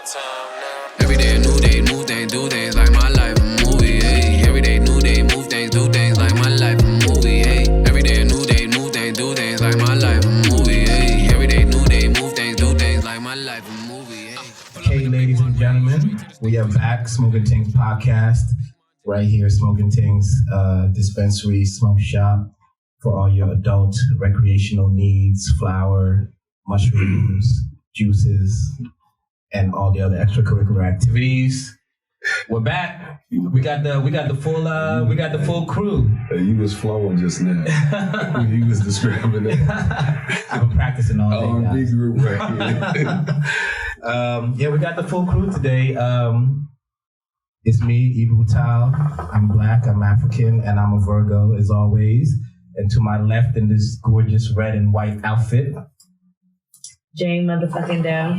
time now. Every day a new day, new things, do things like my life a movie, hey. Every day new day, move things, do things like my life a movie, hey. Every day a new day, new things, do things like my life a movie, hey. Every day new day, move things, do things like my life a movie, hey. Hey, ladies and gentlemen, we are back, Smoking Tingz podcast, right here, Smoking Tingz dispensary, smoke shop for all your adult recreational needs, flower, mushrooms, juices, and all the other extracurricular activities. We're back. We got the full crew. Hey, you was flowing just now. You was describing it. I've been practicing all day, guys. Big group right here. We got the full crew today. It's me, Ebou Taal. I'm black, I'm African, and I'm a Virgo as always. And to my left in this gorgeous red and white outfit, Jane motherfucking Dow.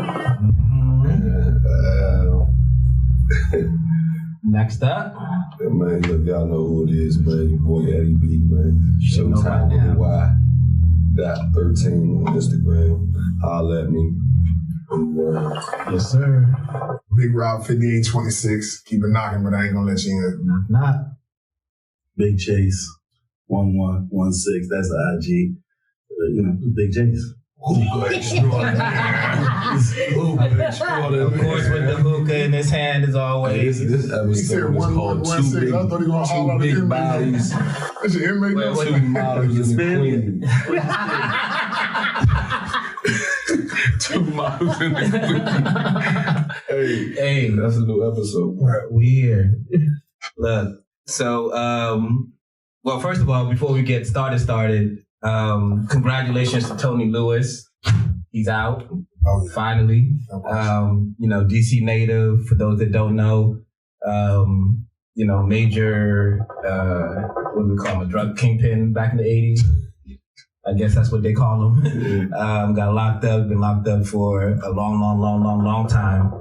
Next up. Yeah, man, look, y'all know who it is, man. Your boy Eddie B, man. Showtime with the Y.13 on Instagram. Holla at me. Yes, sir. Big Rob 5826. Keep it knocking, but I ain't gonna let you in. Not. Big Chase 1116. That's the IG. Big Chase. Hookah extraordinaire. Of course, with the hookah in his hand as always. This episode is called Two Big Bodies. That's your inmate. Two models in the queen. Two models in the queen. Hey, that's a new episode. Weird. Look, so, well, first of all, before we get started, congratulations to Tony Lewis. He's out. Oh, yeah. Finally. DC native, for those that don't know, major, what do we call him, a drug kingpin back in the 80s. I guess that's what they call him. Got been locked up for a long time.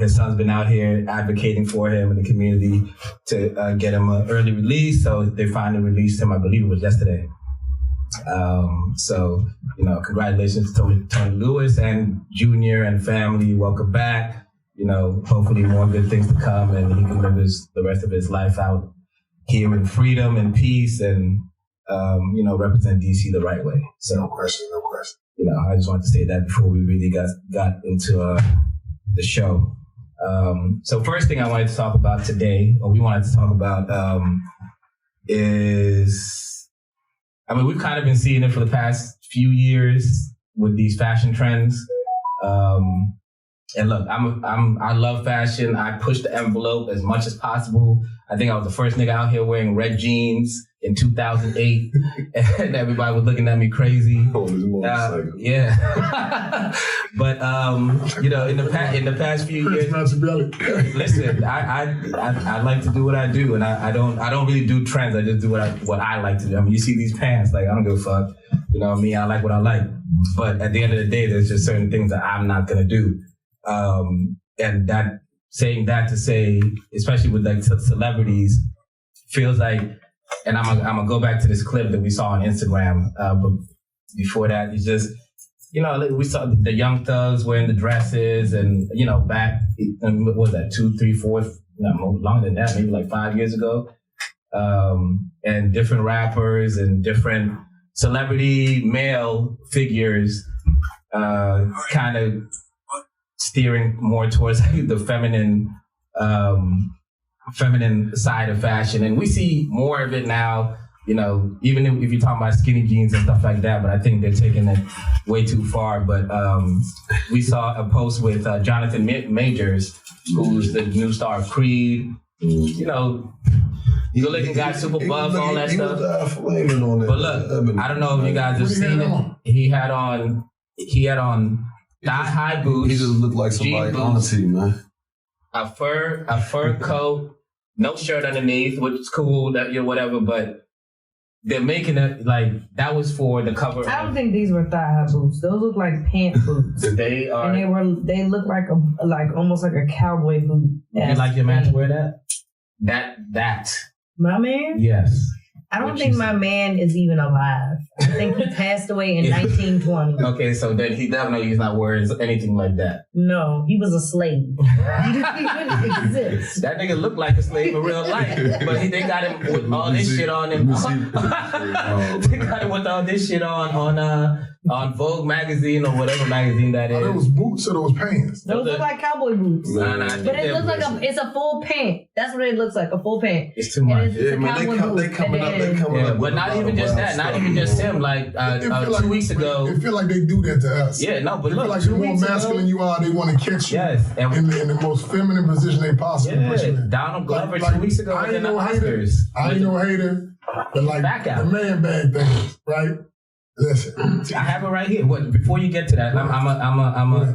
His son's been out here advocating for him in the community to get him an early release. So they finally released him, I believe it was yesterday. Congratulations to Tony Lewis and Junior and family. Welcome back. Hopefully more good things to come, and he can live the rest of his life out here in freedom and peace, and represent DC the right way. So no question. I just wanted to say that before we really got into the show. So first thing I wanted to talk about today, or we wanted to talk about, is, we've kind of been seeing it for the past few years with these fashion trends. And look, I love fashion. I push the envelope as much as possible. I think I was the first nigga out here wearing red jeans in 2008, and everybody was looking at me crazy. Yeah. But in the past few years, listen, I like to do what I do, and I don't really do trends. I just do what I like to do. You see these pants, like I don't give a fuck. You know what I mean? I like what I like. But at the end of the day, there's just certain things that I'm not gonna do. And that saying that to say, especially with like celebrities, feels like, and I'm gonna go back to this clip that we saw on Instagram. But before that, it's just, we saw the Young Thugs wearing the dresses, and back, what was that, 2, 3, 4, longer than that, maybe like 5 years ago. And different rappers and different celebrity male figures, kind of steering more towards the feminine side of fashion. And we see more of it now, even if you're talking about skinny jeans and stuff like that, but I think they're taking it way too far. But we saw a post with Jonathan Majors, who's the new star of Creed. You good-looking guy, super buff, all that stuff. But look, I don't know if you guys have seen it. He had on thigh-high boots. He just looked like somebody auntie, man. A fur coat, no shirt underneath, which is cool, whatever, but they're making it like that was for the cover. I don't think these were thigh-high boots. Those look like pant boots. They are, and they look like almost like a cowboy boot. You like your man to wear that? That. My man? Yes. I don't think my man is even alive. I think he passed away in 1920. Okay, so then he definitely is not wearing anything like that. No, he was a slave. He didn't exist. That nigga looked like a slave in real life, but they got him with all this shit on him. They got him with all this shit on Vogue magazine or whatever magazine that is. Are those boots or those pants? Those look like cowboy boots. Nah, but it looks like it's a full pant. That's what it looks like, a full pant. It's too much. They coming up. But not even just that. Not even just him. Like 2 weeks ago. They feel like they do that to us. Yeah, no, but they look, feel like the more masculine you are, they want to catch you in the most feminine position they possibly put you in. Donald Glover 2 weeks ago was in the Oscars. I ain't no hater, but like the man bag thing, right? Listen, I have it right here. Before you get to that, I was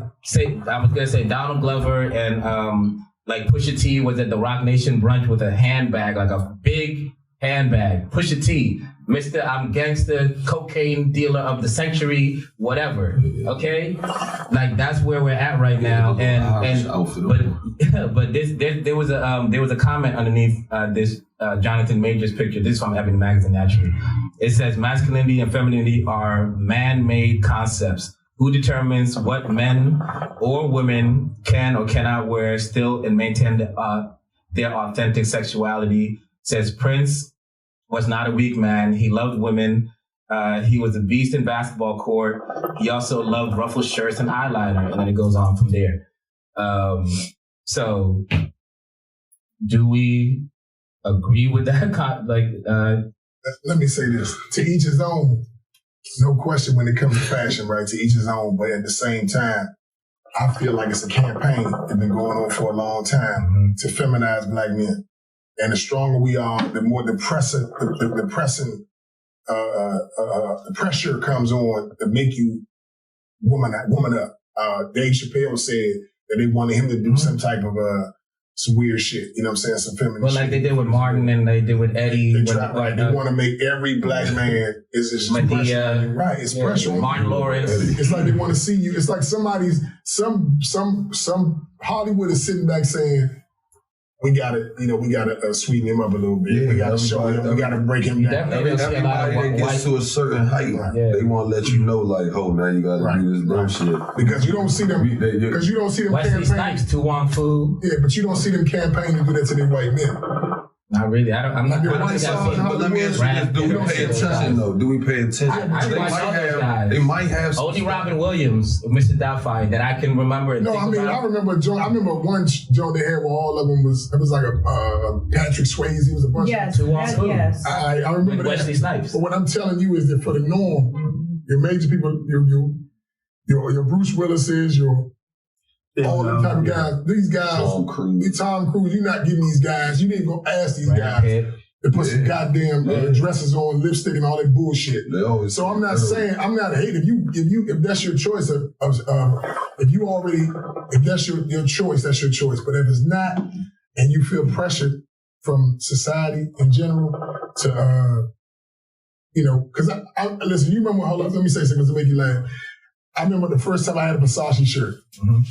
gonna say Donald Glover and like Pusha T was at the Rock Nation brunch with a handbag, like a big handbag. Pusha T, Mr. I'm Gangster, cocaine dealer of the century, whatever. Okay, like that's where we're at right now. But there was a comment underneath this Jonathan Majors picture. This is from Ebony Magazine, actually. It says masculinity and femininity are man-made concepts. Who determines what men or women can or cannot wear still and maintain their authentic sexuality? Says Prince was not a weak man. He loved women. He was a beast in basketball court. He also loved ruffled shirts and eyeliner. And then it goes on from there. So do we agree with that? Let me say this. To each his own. No question when it comes to fashion, right? To each his own. But at the same time, I feel like it's a campaign that's been going on for a long time to feminize black men. And the stronger we are, the more the pressure comes on to make you woman up. Dave Chappelle said that they wanted him to do some type of some weird shit, you know what I'm saying? Some feminine shit. Well, like they did with Martin and they did with Eddie. They want to make every black man is pressure. Right, it's pressure. Martin Lawrence. It's like they want to see you. It's like some Hollywood is sitting back saying, we gotta sweeten him up a little bit. We gotta show him. We gotta break him down. Everybody that gets to a certain height, they want to let you know, like, oh, now you gotta do this dumb shit. Because you don't see them. Because you don't see them Wesley Snipes, Tu Wong Fu. Yeah, but you don't see them campaigning to do that to their white men. Not really. I'm not. But let me ask you this: do we pay attention though? Do we pay attention? They might have. Only Robin Williams, Mr. Doubtfire, that I can remember. No, I mean I remember one joint they had where all of them it was like a Patrick Swayze was a bunch. Yes, yes. I remember that. Wesley Snipes. But what I'm telling you is that for the norm, your major people, your Bruce Willis's, all them type of guys, these guys, Tom Cruise, you're not getting these guys, you didn't go ask these guys to put some goddamn dresses on, lipstick and all that bullshit. So I'm not saying, I'm not hating. If that's your choice if that's your choice, that's your choice. But if it's not, and you feel pressured from society in general to, because listen, you remember, hold up, let me say something to make you laugh. I remember the first time I had a Versace shirt.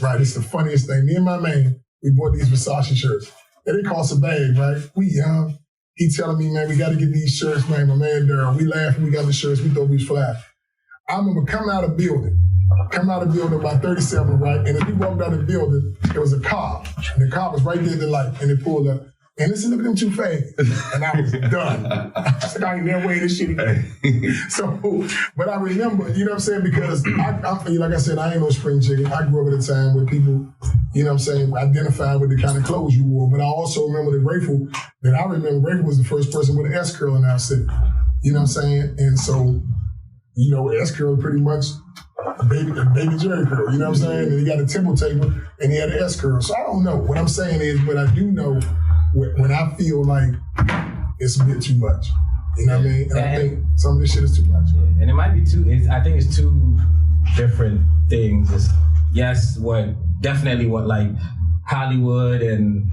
Right, it's the funniest thing. Me and my man, we bought these Versace shirts. And they cost a bag, right? We young. He telling me, man, we got to get these shirts, man. My man Daryl, we laughing, we got the shirts, we thought we was fly. I remember coming out of the building about 37, right? And as we walked out of the building, there was a car. And the car was right there at the light. And they pulled up. And listen, look at them two fags. And I was done. I said, I ain't never wearing this shit again. So, but I remember, you know what I'm saying? Because I feel like I said, I ain't no spring chicken. I grew up at a time where people, you know what I'm saying, identified with the kind of clothes you wore. But I also remember Rayful was the first person with an S curl in our city. You know what I'm saying? And so, S curl pretty much a baby Jerry curl. You know what I'm saying? And he got a temple taper and he had an S curl. So I don't know. What I'm saying is, but I do know when I feel like it's a bit too much. You know what I mean? And I think some of this shit is too much. And it might be I think it's two different things. It's, definitely what like Hollywood and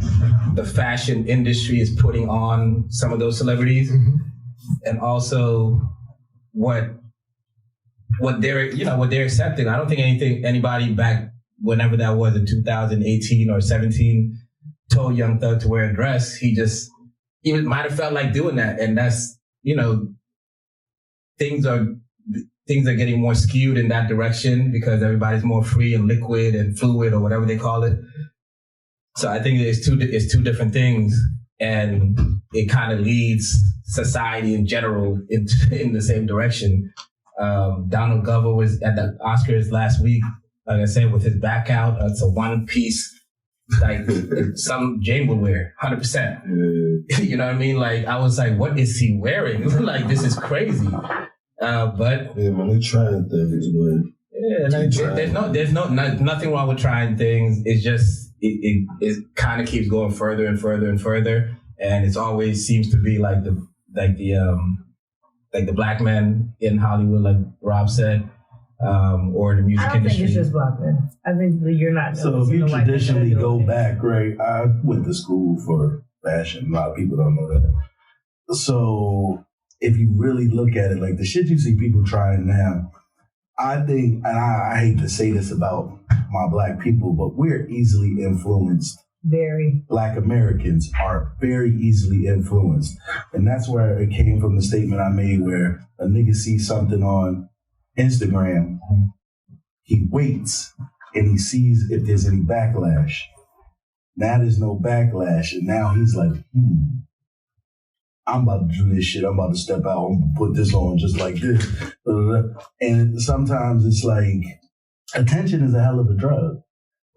the fashion industry is putting on some of those celebrities. And also what they're accepting. I don't think anybody back whenever that was in 2018 or 17 told Young Thug to wear a dress. He might have felt like doing that, and that's things are getting more skewed in that direction because everybody's more free and liquid and fluid or whatever they call it. So I think it's two different things, and it kind of leads society in general in the same direction. Donald Glover was at the Oscars last week, like I said, with his back out. It's a one piece, like some Jane would wear, 100%. You know what I mean? Like, I was like, what is he wearing? Like, this is crazy. But yeah, man, they trying things, man. Yeah, like, there's nothing wrong with trying things. It's just it kind of keeps going further and further and further, and it always seems to be like the black men in Hollywood, like Rob said, or the music industry. I don't think it's just black men. I think that you're not. So if you traditionally go back, right? I went to school for fashion. A lot of people don't know that. So if you really look at it, like the shit you see people trying now, I think, and I hate to say this about my black people, but we're easily influenced. Very. Black Americans are very easily influenced. And that's where it came from, the statement I made where a nigga sees something on Instagram, he waits and he sees if there's any backlash. Now there's no backlash, and now he's like, I'm about to do this shit. I'm about to step out and put this on just like this. And sometimes it's like, attention is a hell of a drug.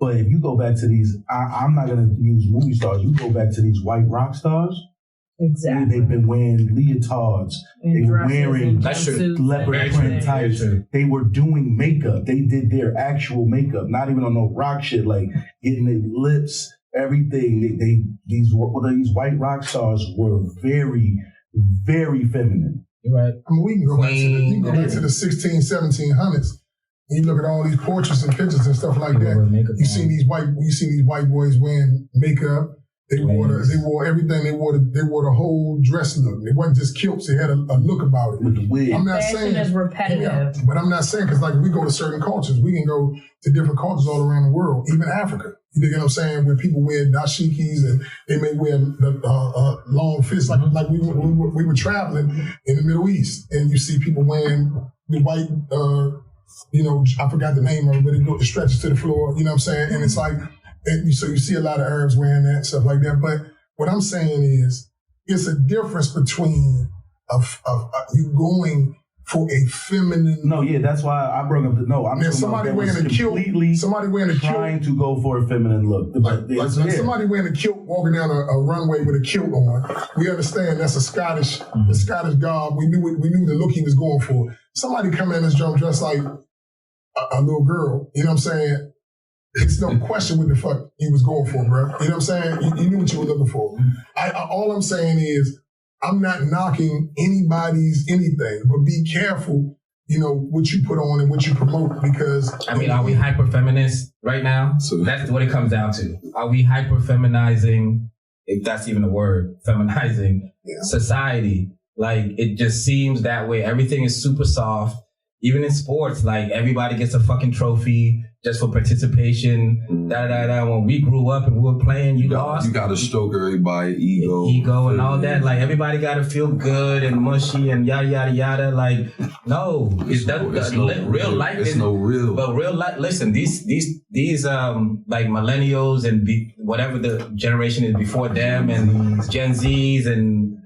But if you go back to these, I'm not going to use movie stars. You go back to these white rock stars. Exactly. They've been wearing leotards. They were wearing leopard print types. They were doing makeup. They did their actual makeup, not even on no rock shit, like getting their lips, everything. These white rock stars were very, very feminine. You're right. I mean, we can go back to the 1700s. And you look at all these portraits and pictures and stuff like that. You see these white boys wearing makeup. They wore everything. They wore the whole dress look. It wasn't just kilts. They had a look about it. With the wig. I'm not Fashion saying is repetitive. Yeah, but I'm not saying, because like we go to certain cultures, we can go to different cultures all around the world, even Africa. You know what I'm saying? Where people wear dashikis and they may wear long fists, like we were traveling in the Middle East, and you see people wearing the white. I forgot the name of it, but it stretches to the floor. You know what I'm saying? And it's like. So you see a lot of Arabs wearing that, stuff like that. But what I'm saying is, it's a difference between you going for a feminine. No, yeah, that's why I brought up I'm somebody wearing a kilt. Somebody wearing a kilt, trying to go for a feminine look. Somebody wearing a kilt, walking down a runway with a kilt on. We understand that's a Scottish garb. We knew the look he was going for. Somebody come in this joint dressed like a little girl. You know what I'm saying? It's no question what the fuck he was going for, bro. You know what I'm saying? You knew what you were looking for. All I'm saying is, I'm not knocking anybody's anything, but be careful, what you put on and what you promote, because... I mean, are we hyper-feminist right now? So that's what it comes down to. Are we hyper-feminizing, if that's even a word, feminizing society? Like, it just seems that way. Everything is super soft. Even in sports, like, everybody gets a fucking trophy just for participation. When we grew up and we were playing, you lost. You got to stroke everybody's ego and all that. Like, everybody got to feel good and mushy and yada yada yada. Like, no, real life. It's no real. But real life. Listen, these like millennials and whatever the generation is before them, and Gen Zs and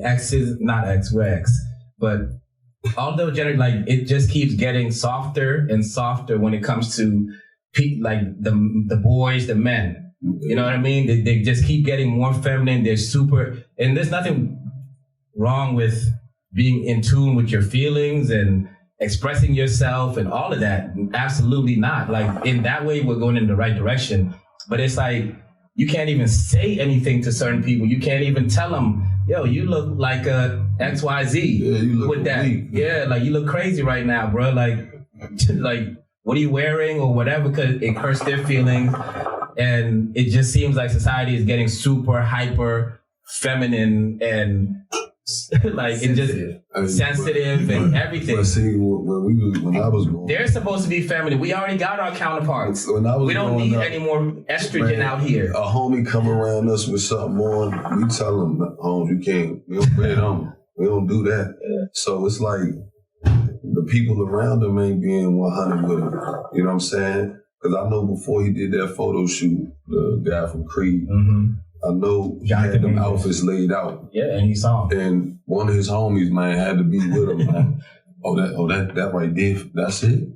X's, not X, we're X, but. Although it just keeps getting softer and softer when it comes to like the boys, the men. You know what I mean? They just keep getting more feminine. They're super, and there's nothing wrong with being in tune with your feelings and expressing yourself and all of that. Absolutely not. Like, in that way, we're going in the right direction. But it's like, you can't even say anything to certain people. You can't even tell them, yo, you look like a XYZ. Yeah, you look with that. Weak. Yeah, like, you look crazy right now, bro. Like, what are you wearing or whatever? Because it hurts their feelings. And it just seems like society is getting super hyper feminine and like sensitive. Sensitive and everything. But see, when I was growing, they're supposed to be feminine. We already got our counterparts. We don't need any more estrogen out here. A homie come around us with something on, we tell him, you can't. You don't wear them. We don't do that. Yeah. So it's like the people around him ain't being 100 with him. You know what I'm saying? Because I know before he did that photo shoot, the guy from Creed, I know he had them outfits laid out. Yeah, and he saw him. And one of his homies, man, had to be with him, man. That right there, that's it?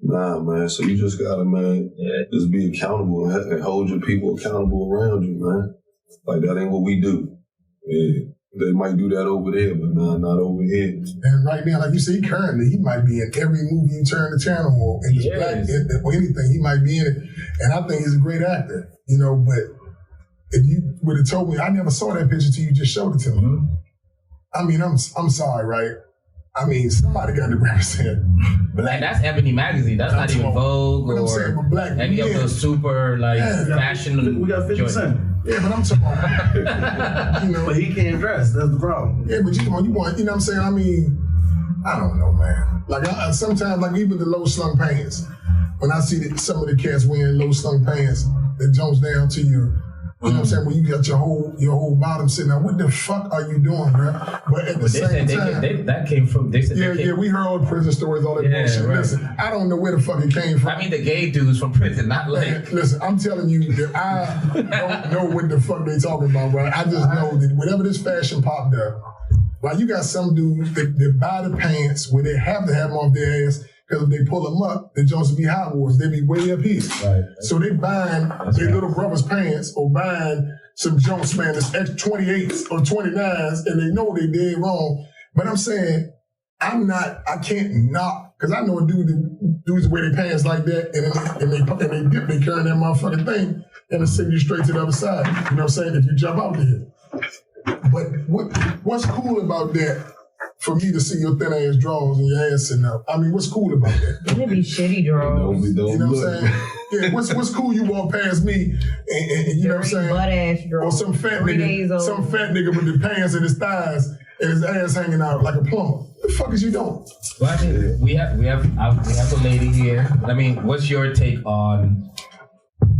Nah, man. So you just gotta, man, just be accountable and hold your people accountable around you, man. Like, that ain't what we do. Yeah. They might do that over there, but nah, not over here. And right now, like you say, he might be in every movie you turn the channel on, and or anything, he might be in it. And I think he's a great actor, you know, but if you would have told me, I never saw that picture till you just showed it to me. I mean, I'm sorry, right? I mean, somebody got to represent Black. That's Ebony Magazine. That's not even Vogue or any of those super fashion. We got 50 Cent. Yeah, but I'm talking about, you know. But he can't dress. That's the problem. Yeah, but you want, you know what I'm saying? I mean, I don't know, man. Like, I sometimes, like, even the low-slung pants, when I see some of the cats wearing low-slung pants that jumps down to your, you know what I'm saying, when you got your whole bottom sitting there, what the fuck are you doing, bro? But at the same time, that came from. They said we heard all the prison stories, all that bullshit. Right. Listen, I don't know where the fuck it came from. I mean, the gay dudes from prison, not like. Man, listen, I'm telling you that I don't know what the fuck they talking about, right? I just know that whenever this fashion popped up, right, you got some dudes that buy the pants where they have to have them off their ass. Because if they pull them up, the Jones be high wars. They be way up here. Right. So they buying their little brother's pants or buying some Jones, man, that's X28s or 29s, and they know they did wrong. But I'm saying, I can't knock, because I know a dudes wear their pants like that, and they dip, they carrying that motherfucking thing, and it send you straight to the other side. You know what I'm saying? If you jump out there. But what's cool about that? For me to see your thin ass drawers and your ass sitting up. I mean, what's cool about that? It'd be shitty drawers. You know what I'm saying? Yeah, what's cool? You walk past me and you know what I'm saying? Butt ass drawers. Or some fat nigga with the pants and his thighs and his ass hanging out like a plumber. What the fuck is you doing? Well, I mean, we have a lady here. I mean, what's your take on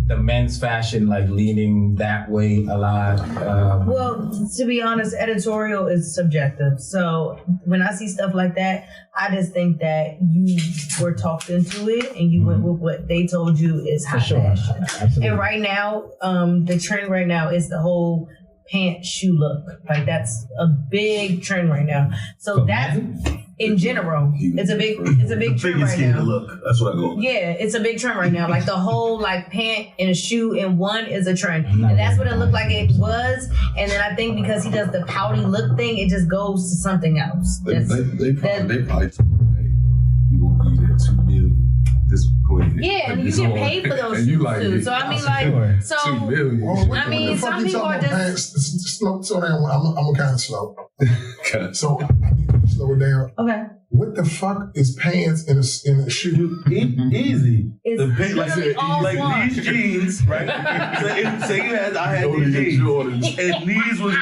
the men's fashion, like leaning that way a lot? Well, to be honest, editorial is subjective. So when I see stuff like that, I just think that you were talked into it and you went with what they told you is high fashion. Absolutely. And right now, the trend right now is the whole pant shoe look. Like, that's a big trend right now. So that's in general, it's a big trend right now. Look. That's what I call it. Yeah, it's a big trend right now. Like, the whole like pant and a shoe in one is a trend, and that's what it looked like it was. And then I think because he does the pouty look thing, it just goes to something else. They probably told him, hey, you gonna be there $2 million. Just go ahead. Yeah, and you get paid for those shoes too. So I mean, like, so $2 million. I mean, some people are just slow down. I'm kind of slow. So I need to slow it down. Okay. What the fuck is pants in a shoe? Easy. It's the pants, like these jeans, right? say I had these jeans, and these was I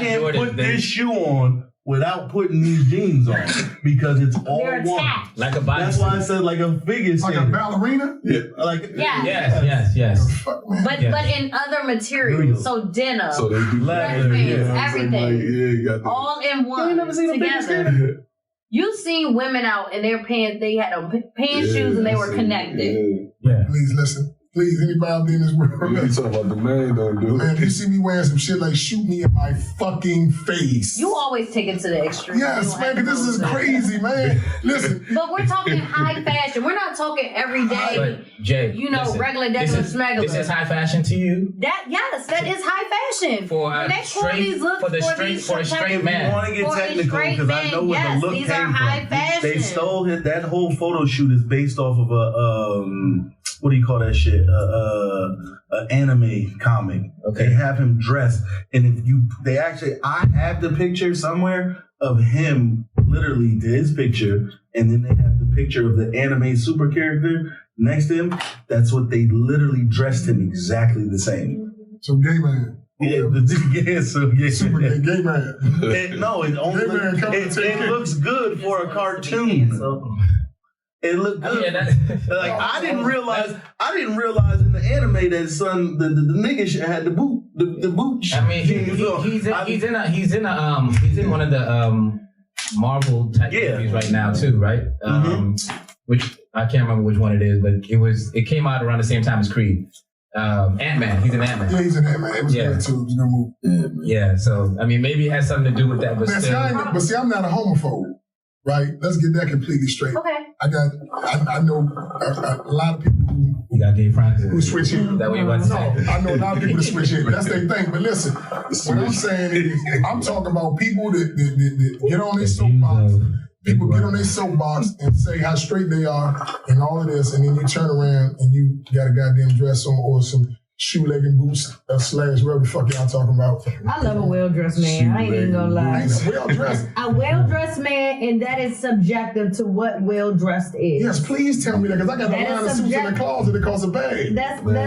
can't Jordan, put this shoe on without putting these jeans on because it's all one. Like a body. That's why I said like a figure skater. Like a ballerina? Yeah. Like Yes. Fuck, but in other materials, so denim, so they do leather, everything, you got all in one together. You seen women out in their pants, they had on pants, shoes, and they were connected. Yeah. Please listen. Please, anybody out there in this world. You talking about the man, don't do it. Man, you see me wearing some shit like shoot me in my fucking face. You always take it to the extreme. Yes, man, because this is crazy, man. Listen. But we're talking high fashion. We're not talking everyday, but Jay, regular degular smuggler. This is high fashion to you? That is high fashion. For a straight man. You want to get technical because I know where the look these came are high from. fashion. They stole it. That whole photo shoot is based off of a what do you call that shit? An anime comic. Okay. They have him dressed, and I have the picture somewhere of him literally to his picture, and then they have the picture of the anime super character next to him. That's what they literally dressed him exactly the same. So gay man. Yeah, super gay man. It looks good for a cartoon. It looked good. I didn't realize in the anime that the nigga had the the booch. I mean, he's in one of the Marvel type movies right now too, right? Which I can't remember which one it is, but it came out around the same time as Creed. Ant-Man. He's an Ant-Man. Yeah, he's an Ant-Man. It was good too. It was a good movie. Yeah. So I mean, maybe it has something to do with that, but Man, still. but see, I'm not a homophobe, right? Let's get that completely straight. Okay. I know a lot of people You got gay friends who switch in. Is that what you about to say? No, I know a lot of people that switch in. That's their thing. But listen, what I'm saying is, I'm talking about people that get on their soapbox. People get on their soapbox and say how straight they are and all of this, and then you turn around and you got a goddamn dress on or some shoe-legging boots / whatever the fuck y'all talking about. I love a well-dressed man. I ain't even gonna lie. Well-dressed. A well-dressed man, and that is subjective to what well-dressed is. Yes, please tell me that, because I got a line of suits in the closet that costs a bag. That's and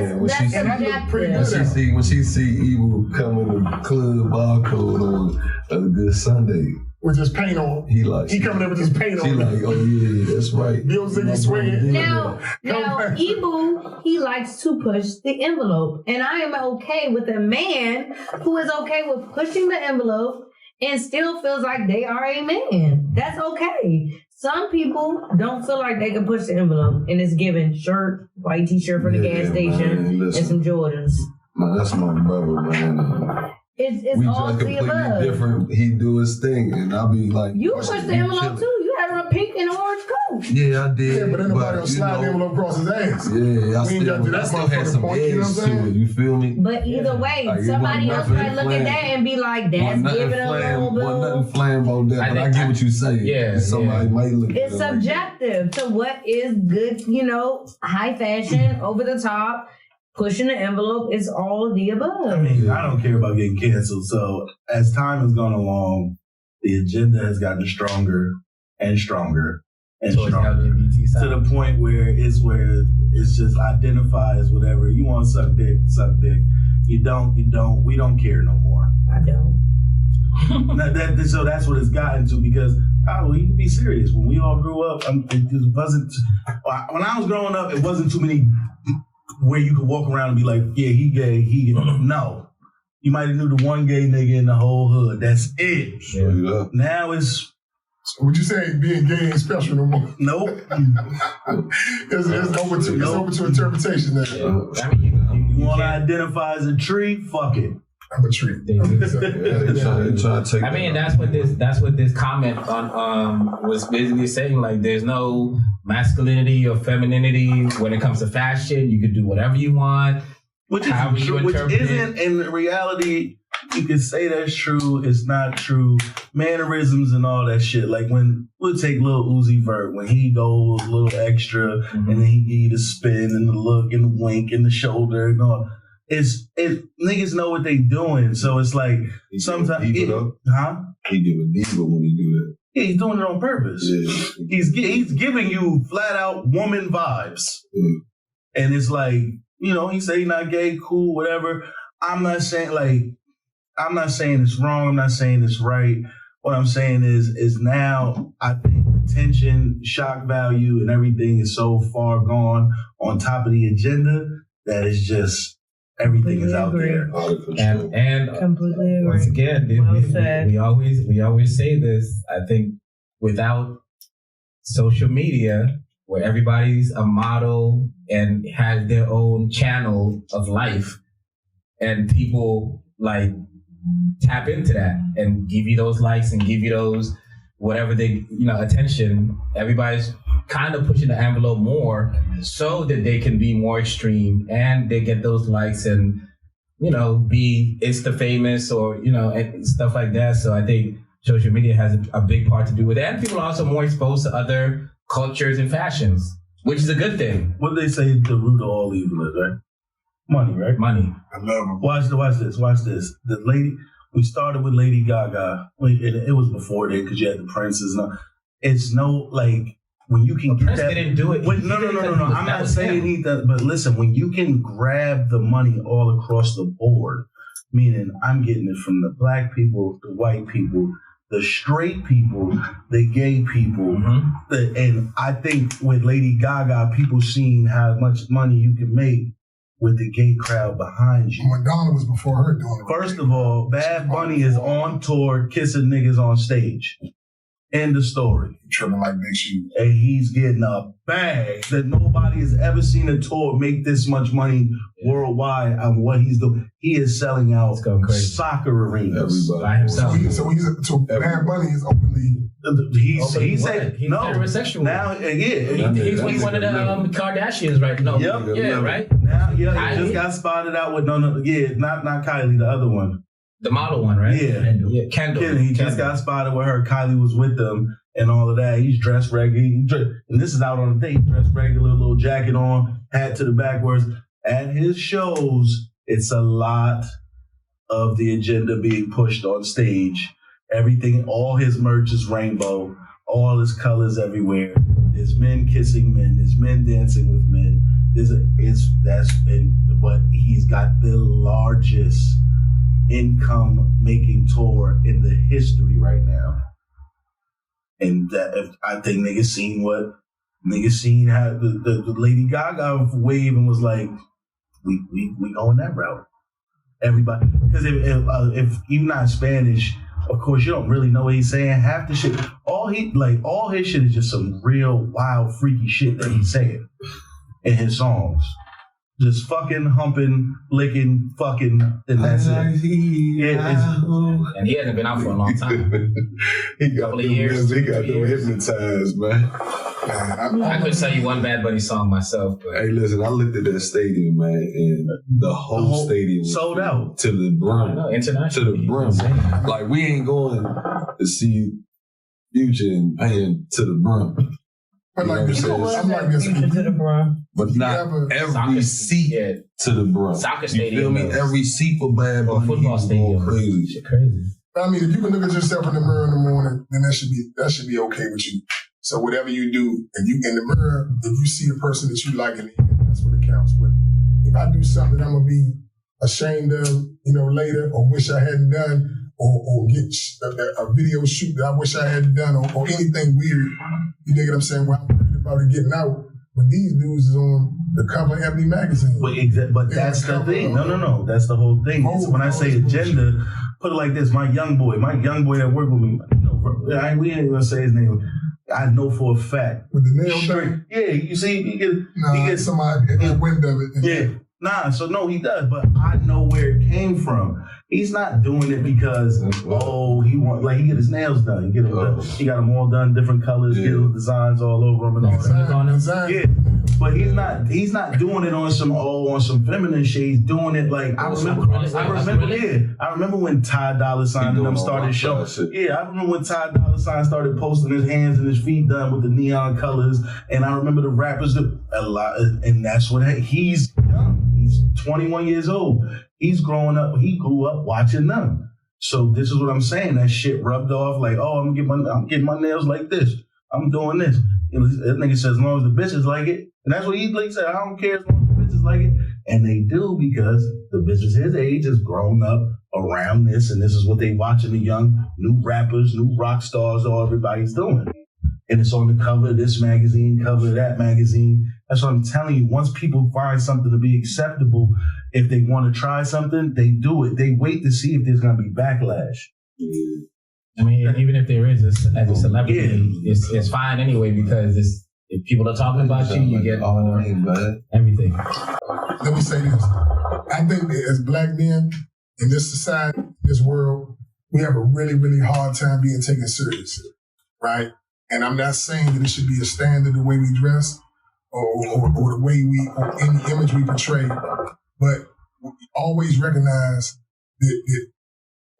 I look pretty good. When she see Ebou come in the club barcode on a good Sunday. With his paint on. He coming in with his paint on. He like, oh yeah, that's right. Bill Ziggy swinging. Now, Ebou, he likes to push the envelope. And I am okay with a man who is okay with pushing the envelope and still feels like they are a man. That's okay. Some people don't feel like they can push the envelope and it's given shirt, white t-shirt from the gas station, and some Jordans. Man, that's my brother, man. It's we all just the completely above. different. He do his thing, and I'll be like, you push the envelope too. You had on a pink and orange coat. Yeah, I did. Yeah, but nobody will slide the envelope across his ass. Yeah, I still had some edge to it. You feel me? But either way, somebody else might look at that and be like, "That's giving a little bit." Nothing flambo there, but I get what you say. Yeah, somebody might look. It's subjective to what is good. High fashion, over the top. Pushing the envelope is all of the above. I mean, I don't care about getting canceled. So as time has gone along, the agenda has gotten stronger and stronger and stronger to the point where it's just identify as whatever you want to suck dick. You don't. We don't care no more. I don't. So that's what it's gotten to, because we can be serious. When we all grew up, it just wasn't. When I was growing up, it wasn't too many where you could walk around and be like, yeah, he gay, No. You might have knew the one gay nigga in the whole hood. That's it. Yeah. Now it's... So would you say being gay ain't special no more? Nope. It's open to interpretation now. You want to identify as a tree? Fuck it. I'm a tree. I mean, that's what this comment on was basically saying. Like, there's no masculinity or femininity when it comes to fashion. You can do whatever you want, which isn't in reality. You can say that's true. It's not true. Mannerisms and all that shit. Like when we'll take Lil Uzi Vert when he goes a little extra, and then he give you the spin and the look and the wink and the shoulder and all. It's niggas know what they doing, so it's like sometimes He give a diva when he do that. Yeah, he's doing it on purpose. Yeah. He's giving you flat out woman vibes, and it's like, he say he's not gay, cool, whatever. I'm not saying it's wrong. I'm not saying it's right. What I'm saying is now I think attention, shock value, and everything is so far gone on top of the agenda that it's just. Everything is out there, and completely agree. Once again, we always say this. I think without social media, where everybody's a model and has their own channel of life, and people like tap into that and give you those likes and give you those whatever they attention. Everybody's kind of pushing the envelope more so that they can be more extreme and they get those likes and be Insta famous or and stuff like that. So I think social media has a big part to do with it, and people are also more exposed to other cultures and fashions, which is a good thing. What do they say the root of all evil is, right? Money, right? Money. I love them. Watch this. The lady. We started with Lady Gaga. It was before that because you had the Princes. It's when you can get that. Didn't do it. No. I'm not saying either, but listen, when you can grab the money all across the board, meaning I'm getting it from the black people, the white people, the straight people, the gay people, and I think with Lady Gaga, people seeing how much money you can make with the gay crowd behind you. Madonna was before her doing it. First of all, Bad Bunny is on tour kissing niggas on stage. End of story. Tripping like Big Shoes. And he's getting a bag that nobody has ever seen a tour make this much money worldwide on what he's doing. He is selling out soccer arenas by himself. So Bad Bunny is openly... He's heterosexual. Now, he's one of the Kardashians right now. Right? Now, he just got spotted out with not Kylie, the other one. The model one, right? Yeah. Kendall. He just got spotted with her. Kylie was with them and all of that. He's dressed regular. And this is out on the date. Dressed regular, little jacket on, hat to the backwards. At his shows, it's a lot of the agenda being pushed on stage. Everything, all his merch is rainbow. All his colors everywhere. There's men kissing men. There's men dancing with men. But he's got the largest income making tour in the history right now. And that, I think niggas seen how the Lady Gaga wave and was like, we going that route. Everybody, because if you're not Spanish, of course you don't really know what he's saying. Half the shit, all his shit is just some real wild freaky shit that he's saying in his songs. Just fucking, humping, licking, fucking, and that's it. And he hasn't been out for a long time. He got them hypnotized, man. I couldn't tell you one Bad Bunny song myself. But. Hey, listen, I looked at that stadium, man, and the whole stadium sold out to the brim. International. To the brim. Like, we ain't going to see Future and paying to the brim. But like this, I'm like this. To the brim. But not every seat to the brim. Soccer stadium. You feel me? Every seat for Bad Bunny. Football stadium. Crazy. Shit crazy. I mean, if you can look at yourself in the mirror in the morning, then that should be okay with you. So whatever you do, if you in the mirror, if you see a person that you like in the end, that's what it counts. But if I do something that I'm gonna be ashamed of, later, or wish I hadn't done, or get a video shoot that I wish I hadn't done, or anything weird, you dig what I'm saying? Well, I'm worried about it getting out. But these dudes is on the cover of Ebony magazine. But that's the thing. No. That's the whole thing. When I say agenda, put it like this: my young boy that worked with me. We ain't gonna say his name. I know for a fact. With the nail done? Yeah, you see, he gets somebody at the wind of it. He does. But I know where it came from. He's not doing it because he get his nails done. He got them all done, different colors, get little designs all over them and all that. Yeah, but he's not doing it on some feminine shit. He's doing it like I remember when Ty Dolla $ign and them started showing. Yeah, I remember when Ty Dolla $ign started posting his hands and his feet done with the neon colors, and I remember the rappers a lot, and that's what he's young. He's 21 years old. He's growing up. He grew up watching them. So this is what I'm saying. That shit rubbed off like, I'm getting my nails like this. I'm doing this. That nigga says, as long as the bitches like it. And that's what he said. I don't care as long as the bitches like it. And they do, because the bitches his age has grown up around this. And this is what they watching, the young, new rappers, new rock stars, all everybody's doing. And it's on the cover of this magazine, cover of that magazine. That's what I'm telling you. Once people find something to be acceptable, if they want to try something, they do it. They wait to see if there's going to be backlash. I mean, even if there is, as a celebrity, it's fine anyway, because if people are talking about you, you get all everything. Let me say this. I think that as black men in this society, this world, we have a really, really hard time being taken seriously, right? And I'm not saying that it should be a standard the way we dress or the way or any image we portray, but we always recognize that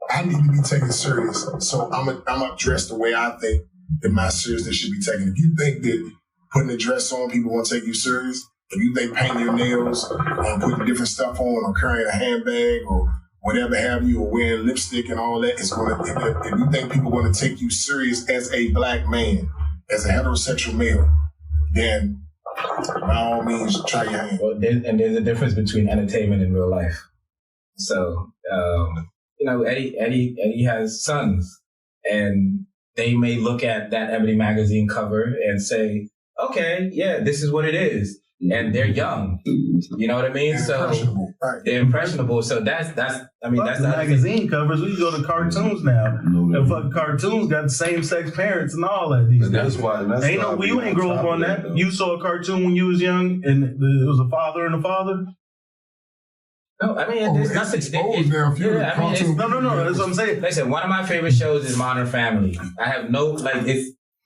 I need to be taken serious. So I'm a dress the way I think that my seriousness should be taken. If you think that putting a dress on, people won't take you serious, if you think painting your nails and putting different stuff on or carrying a handbag or whatever have you, or wearing lipstick and all that, if you think people want to take you serious as a black man, as a heterosexual male, then by all means, try your hand. Well, there's a difference between entertainment and real life. So, Eddie has sons, and they may look at that Ebony magazine cover and say, okay, yeah, this is what it is. and they're young. You know what I mean? So they're impressionable. So that's the magazine covers. We go to cartoons now. And fucking cartoons got the same sex parents and all that. These days. You ain't grow up on that. You saw a cartoon when you was young, and it was a father and a father. No, I mean, there's nothing. No. That's what I'm saying. Listen, one of my favorite shows is Modern Family. I have no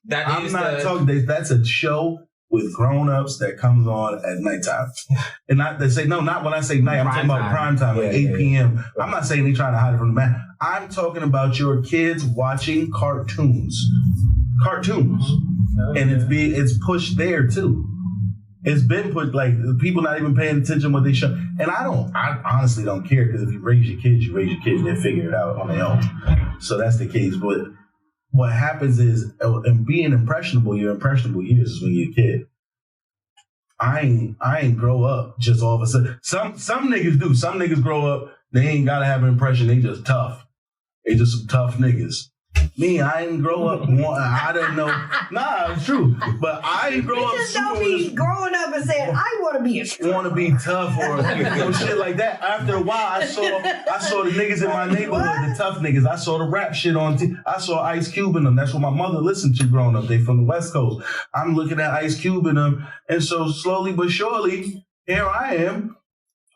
That's a show with grown-ups that comes on at nighttime. And not when I say night, I'm talking about prime time, like 8 p.m. I'm not saying they're trying to hide it from the man. I'm talking about your kids watching cartoons. And it's pushed there too. It's been put, like, people not even paying attention what they show. And I honestly don't care, because if you raise your kids, and they figure it out on their own. So that's the case. But what happens is, and being impressionable, your impressionable years is when you're a kid. I ain't grow up just all of a sudden. Some niggas do. Some niggas grow up, they ain't gotta have an impression, they just tough. They just some tough niggas. Me, I didn't grow up. I didn't know. Nah, it's true. But I didn't grow up. You just don't be growing up and saying, I want to be a strong. Want to be tough or shit like that. After a while, I saw the niggas in my neighborhood, the tough niggas. I saw the rap shit on TV. I saw Ice Cube in them. That's what my mother listened to growing up. They from the West Coast. I'm looking at Ice Cube in them. And so slowly but surely, here I am.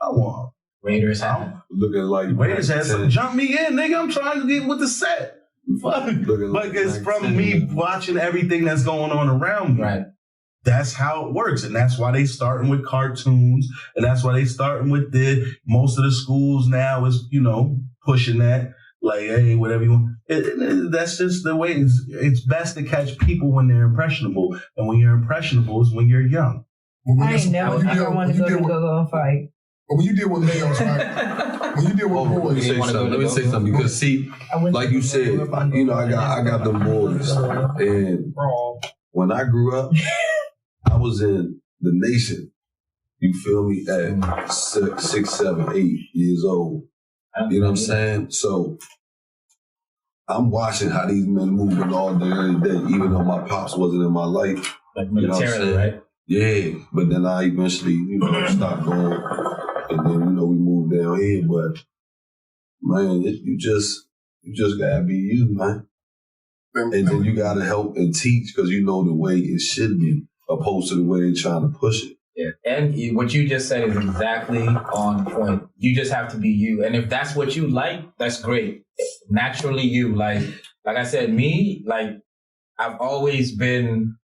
I want Raiders hat. Looking like Raiders hat. Jump me in, nigga. I'm trying to get with the set. But it's from me watching everything that's going on around me. Right. That's how it works. And that's why they starting with cartoons. And that's why they starting with most of the schools now is, pushing that. Like, hey, whatever you want. That's just the way it's best to catch people when they're impressionable. And when you're impressionable is when you're young. I ain't never want to go and fight. But when you deal with males, right? When you deal with boys, let me say something. Because see, like you said, I got them boys, and when I grew up, I was in the nation. You feel me? At 6, 7, 8 years old. You know what I'm saying? So I'm watching how these men moving all day, every day, even though my pops wasn't in my life. Like militarily, right? Yeah, but then I eventually, stopped going. And then, we moved down here, but man, you just gotta be you, man. And then you gotta help and teach, because you know the way it should be, opposed to the way they're trying to push it. Yeah, and what you just said is exactly on point. You just have to be you, and if that's what you like, that's great. Naturally, you like I said, me, like I've always been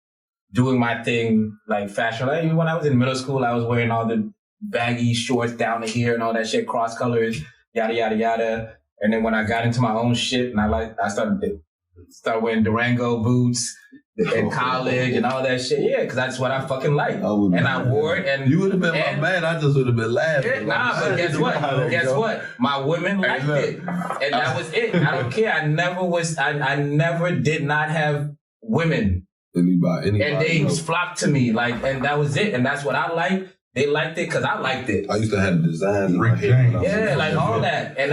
doing my thing, like fashion. Like when I was in middle school, I was wearing all the baggy shorts down to here and all that shit, cross colors, yada yada yada. And then when I got into my own shit, and I started wearing Durango boots in college and all that shit. Yeah, because that's what I fucking like. I wore it. And you would have been my man. I just would have been laughing. But guess what? Guess what? My women liked it, and that was it. I don't care. I never did not have women. Anybody and they flocked to me, and that was it. And that's what I like. They liked it because I liked it. I used to have designs in my head. Yeah, like all that. And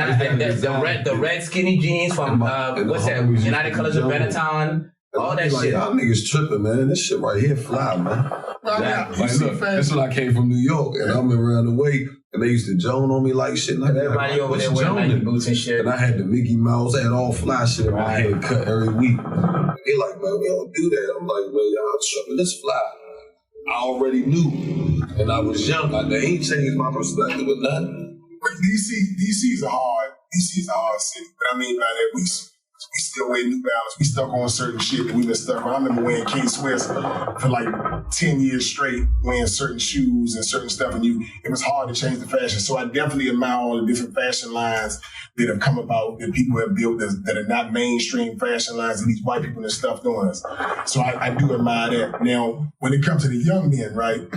the red skinny jeans from, what's that? United Colors of Benetton. All that shit. Y'all niggas tripping, man. This shit right here fly, man. This is when I came from New York, and I'm around the way, and they used to joan on me like shit. Like everybody over there wearing Nike boots and shit. And I had the Mickey Mouse, I had all fly shit in my head cut every week. They like, man, we don't do that. I'm like, man, y'all tripping. This fly. I already knew, and I was young. They ain't changed my perspective with nothing. DC is a hard city. But I mean by that, we still wear New Balance. We stuck on certain shit that we been stuck on. I remember wearing K-Swiss for like 10 years straight, wearing certain shoes and certain stuff, and it was hard to change the fashion. So I definitely admire all the different fashion lines that have come about, that people have built that are not mainstream fashion lines that these white people and stuff doing us. So I do admire that. Now, when it comes to the young men, right,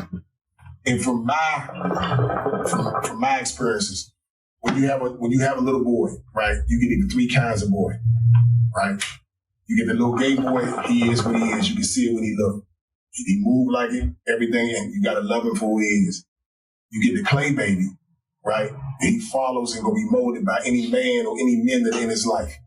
and from my experiences, when you have a little boy, right, you get either 3 kinds of boy, right? You get the little gay boy, he is what he is. You can see it when he look. He move like it, everything, and you gotta love him for who he is. You get the clay baby, right? And he follows and gonna be molded by any man or any men that are in his life.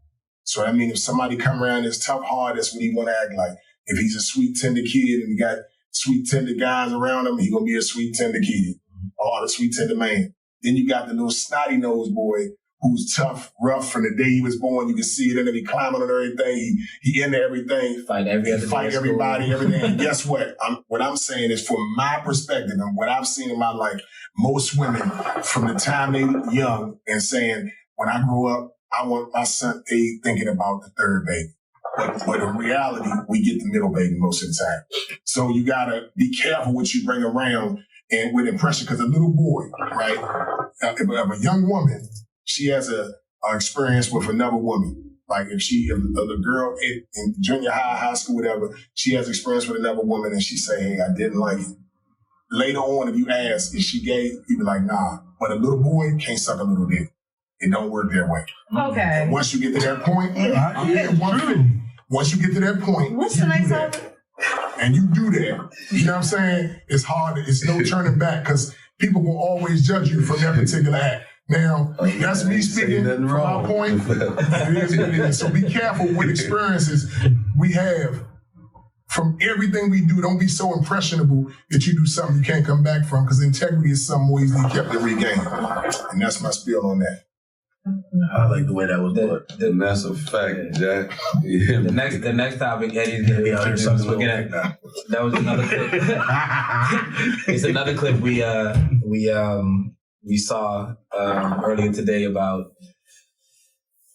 So if somebody come around that's tough, hard, that's what he wanna act like. If he's a sweet, tender kid and he got sweet, tender guys around him, he gonna be a sweet, tender kid. Or the sweet, tender man. Then you got the little snotty nose boy who's tough, rough from the day he was born. You can see it in him. He climbing on everything. He into everything. Fight everybody, everything. And guess what? What I'm saying is from my perspective and what I've seen in my life, most women from the time they were young and saying, when I grow up, I want my son, they thinking about the third baby. But in reality, we get the middle baby most of the time. So you gotta be careful what you bring around and with impression, because a little boy, right? If a young woman, she has a experience with another woman. Like if the girl in junior high school, whatever, she has experience with another woman and she say, hey, I didn't like it. Later on, if you ask, is she gay? You be like, nah. But a little boy can't suck a little dick. It don't work that way. Okay. And once you get to that point, once you get to that point, what's the next topic? And you do that, you know what I'm saying? It's hard. It's no turning back because people will always judge you from that particular act. Now, that's me speaking from my point. It is what it is. So be careful with experiences we have from everything we do. Don't be so impressionable that you do something you can't come back from, because integrity is something more easily kept and regained. And that's my spiel on that. I like the way that was put. And that's a fact, Jack. Yeah. The next topic Eddie's gonna be introduced. That was another clip. It's another clip we saw earlier today about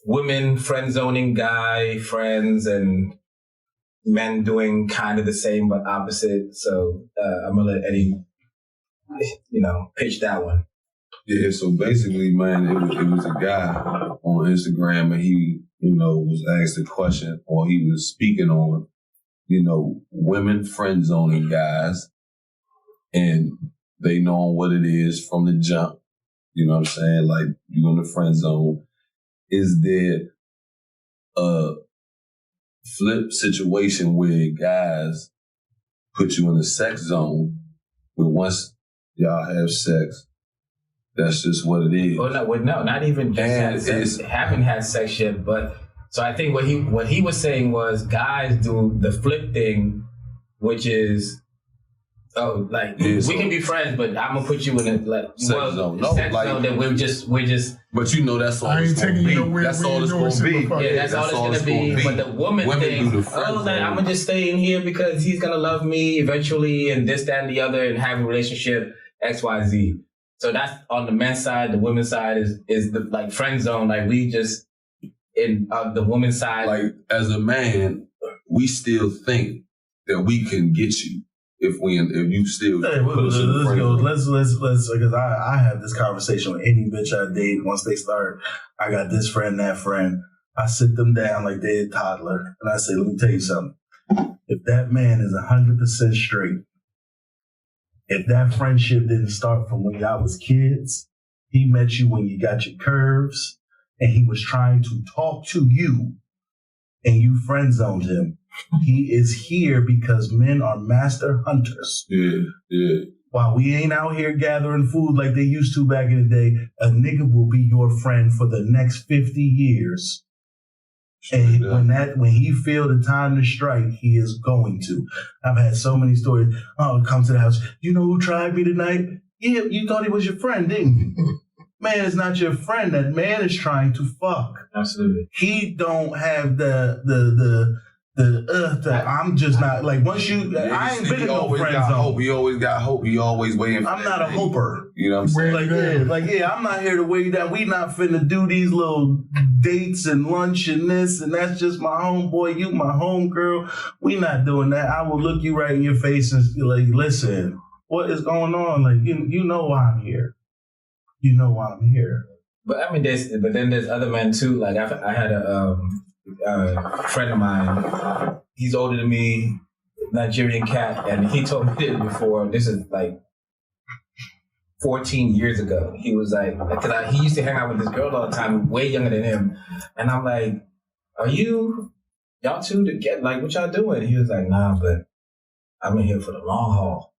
women friend zoning guy friends and men doing kind of the same but opposite. So I'm gonna let Eddie, pitch that one. Yeah, so basically, man, it was a guy on Instagram, and he, was asked a question, or he was speaking on, women friend zoning guys, and they know what it is from the jump. You know what I'm saying? Like, you in the friend zone. Is there a flip situation where guys put you in the sex zone, where once y'all have sex, that's just what it is? No, not even just haven't had sex yet. But so I think what he was saying was guys do the flip thing, which is we can be friends, but I'm gonna put you in a sex zone. Sex zone that we're just. But that's all. I ain't taking you nowhere. That's all it's gonna be. Yeah, that's all it's gonna be. But the women thing, I'm gonna just stay in here because he's gonna love me eventually, and this, that, and the other, and have a relationship X, Y, Z. So that's on the men's side. The women's side is the friend zone. Like we just in the women's side. Like as a man, we still think that we can get you if you still. Hey, let's because I have this conversation with any bitch I date. Once they start, I got this friend, that friend. I sit them down like they're a toddler, and I say, let me tell you something. If that man is 100% straight. If that friendship didn't start from when y'all was kids, he met you when you got your curves, and he was trying to talk to you, and you friend zoned him. He is here because men are master hunters. Yeah. While we ain't out here gathering food like they used to back in the day, a nigga will be your friend for the next 50 years. And when he feel the time to strike, he is going to. I've had so many stories. Oh, come to the house. You know who tried me tonight? Yeah, you thought he was your friend, didn't you? Man is not your friend. That man is trying to fuck. Absolutely. He don't have I'm just not like once you. I ain't been in no friend zone. He always got hope. He always waiting. I'm not a hoper. You know what I'm saying? I'm not here to weigh you down. We not finna do these little dates and lunch and this and that's just my homeboy. You my homegirl. We not doing that. I will look you right in your face and be like, listen, what is going on? Like you know why I'm here. You know why I'm here. But I mean, then there's other men too. Like I had a friend of mine, he's older than me, Nigerian cat, and he told me this before. This is like 14 years ago. He was like, because he used to hang out with this girl all the time, way younger than him, and I'm like, "Are y'all two to get like what y'all doing?" He was like, "Nah, but I'm in here for the long haul."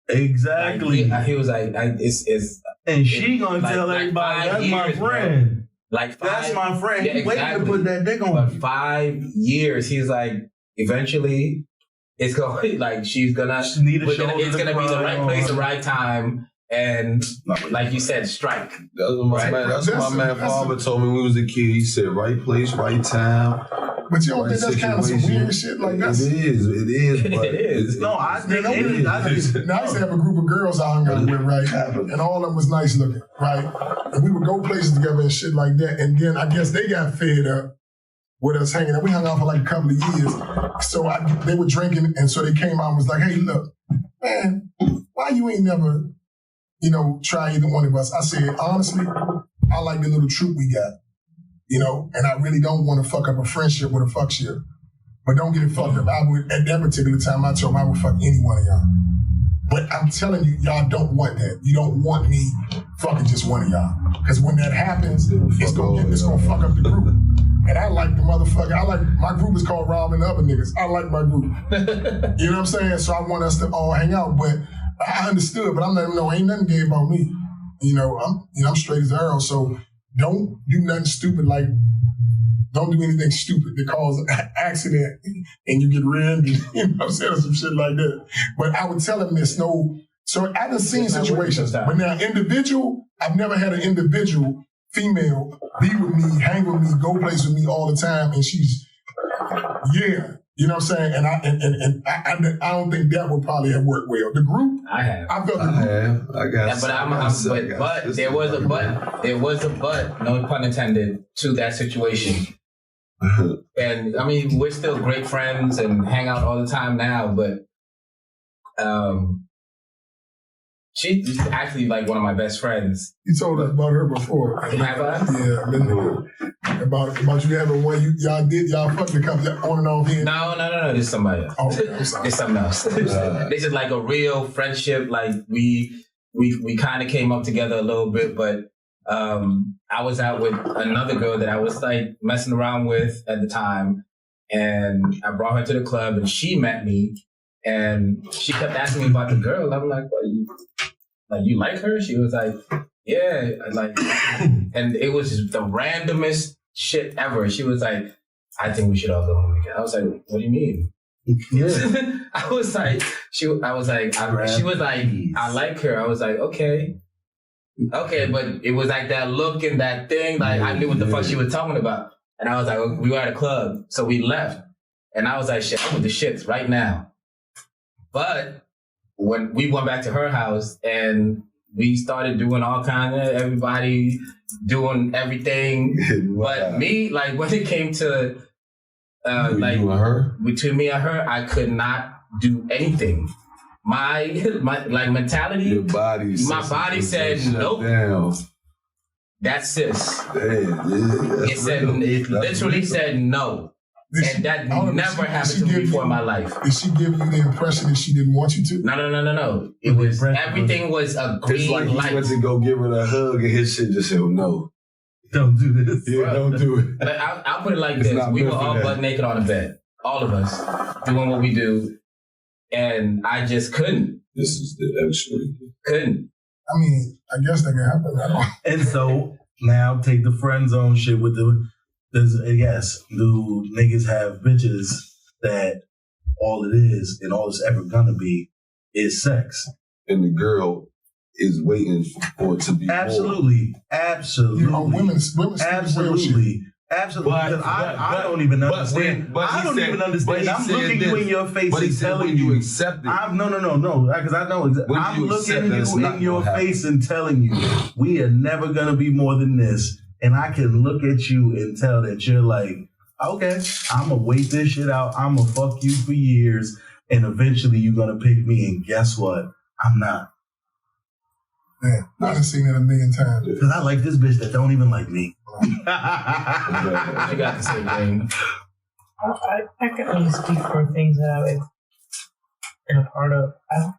Exactly. He was like, "It's." And she gonna tell everybody that's my friend. That's my friend. Yeah, He's waiting to put that dick on. But 5 years, he's like, eventually, it's going like she's gonna. It's gonna be the right place, the right time, and like you said, strike. That's what my man father told me when we was a kid. He said, "Right place, right time." But you don't think that's kind of some weird shit like that? It is. But it is. No, I think it is. Now, I used to have a group of girls I hung out with, right? And all of them was nice looking, right? And we would go places together and shit like that. And then I guess they got fed up with us hanging out. We hung out for like a couple of years. So they were drinking, and so they came out and was like, "Hey, look, man, why you ain't never, try either one of us?" I said, honestly, I like the little troop we got. And I really don't want to fuck up a friendship with a fuck shit. But don't get it fucked up. At that particular time, I told them I would fuck any one of y'all. But I'm telling you, y'all don't want that. You don't want me fucking just one of y'all. Because when that happens, it's gonna fuck up the group. And I like the motherfucker. My group is called Rob and the Other Niggas. I like my group. You know what I'm saying? So I want us to all hang out. But I understood, but I'm letting them know ain't nothing gay about me. I'm straight as arrow. So don't do nothing stupid don't do anything stupid that cause an accident and you get rear-ended, or some shit like that. But I would tell them there's no, so I done seen situations, but now individual, I've never had an individual female be with me, hang with me, go places with me all the time, and she's, you know what I'm saying? And I don't think that would probably have worked well. The group, I felt the group. I got. But there was a but. No pun intended to that situation. And I mean, we're still great friends and hang out all the time now. But she's actually like one of my best friends. You told us about her before. Have I? Yeah, about you having one y'all fucked a couple on and off here. No. This is somebody else. Oh, okay, I'm sorry. It's something else. This is like a real friendship. Like we kind of came up together a little bit, but I was out with another girl that I was like messing around with at the time, and I brought her to the club, and she met me, and she kept asking me about the girl. I'm like, "What? You like her?" She was like, "Yeah, and it was just the randomest shit ever. She was like, "I think we should all go home together." I was like, "What do you mean?" Yeah. I was like, she was like, "I like her." I was like, okay, but it was like that look and that thing, like I knew what the fuck she was talking about. And I was like, we were at a club, so we left. And I was like, shit, I'm with the shits right now. But when we went back to her house and we started doing all kinds of, everybody doing everything. But me, like when it came to between me and her, I could not do anything. My like mentality, my body said nope. Down. That's sis. It literally said no. And that never happened to me before in my life. Did she give you the impression that she didn't want you to? No. It was everything was a green light. It's like he went to go give her a hug and his shit just said no. Don't do this. Yeah, don't do it. But I'll put it like this. We were all butt naked on the bed. All of us doing what we do. And I just couldn't. This is the actually. Couldn't. I mean, I guess that can happen. And so now take the friend zone shit with do niggas have bitches that all it is and all it's ever gonna be is sex. And the girl is waiting for it to be absolutely. You know, women absolutely. Absolutely, because I don't even understand. I don't even understand. I'm looking you in your face and telling you. Accept it. No, because I know. I'm looking you in your face and telling you we are never gonna be more than this. And I can look at you and tell that you're like, okay, I'm gonna wait this shit out. I'm gonna fuck you for years, and eventually you're gonna pick me. And guess what? I'm not. Man, I've seen that a million times. Because I like this bitch that don't even like me. You got the same thing. I can only speak for things that I've been a part of. I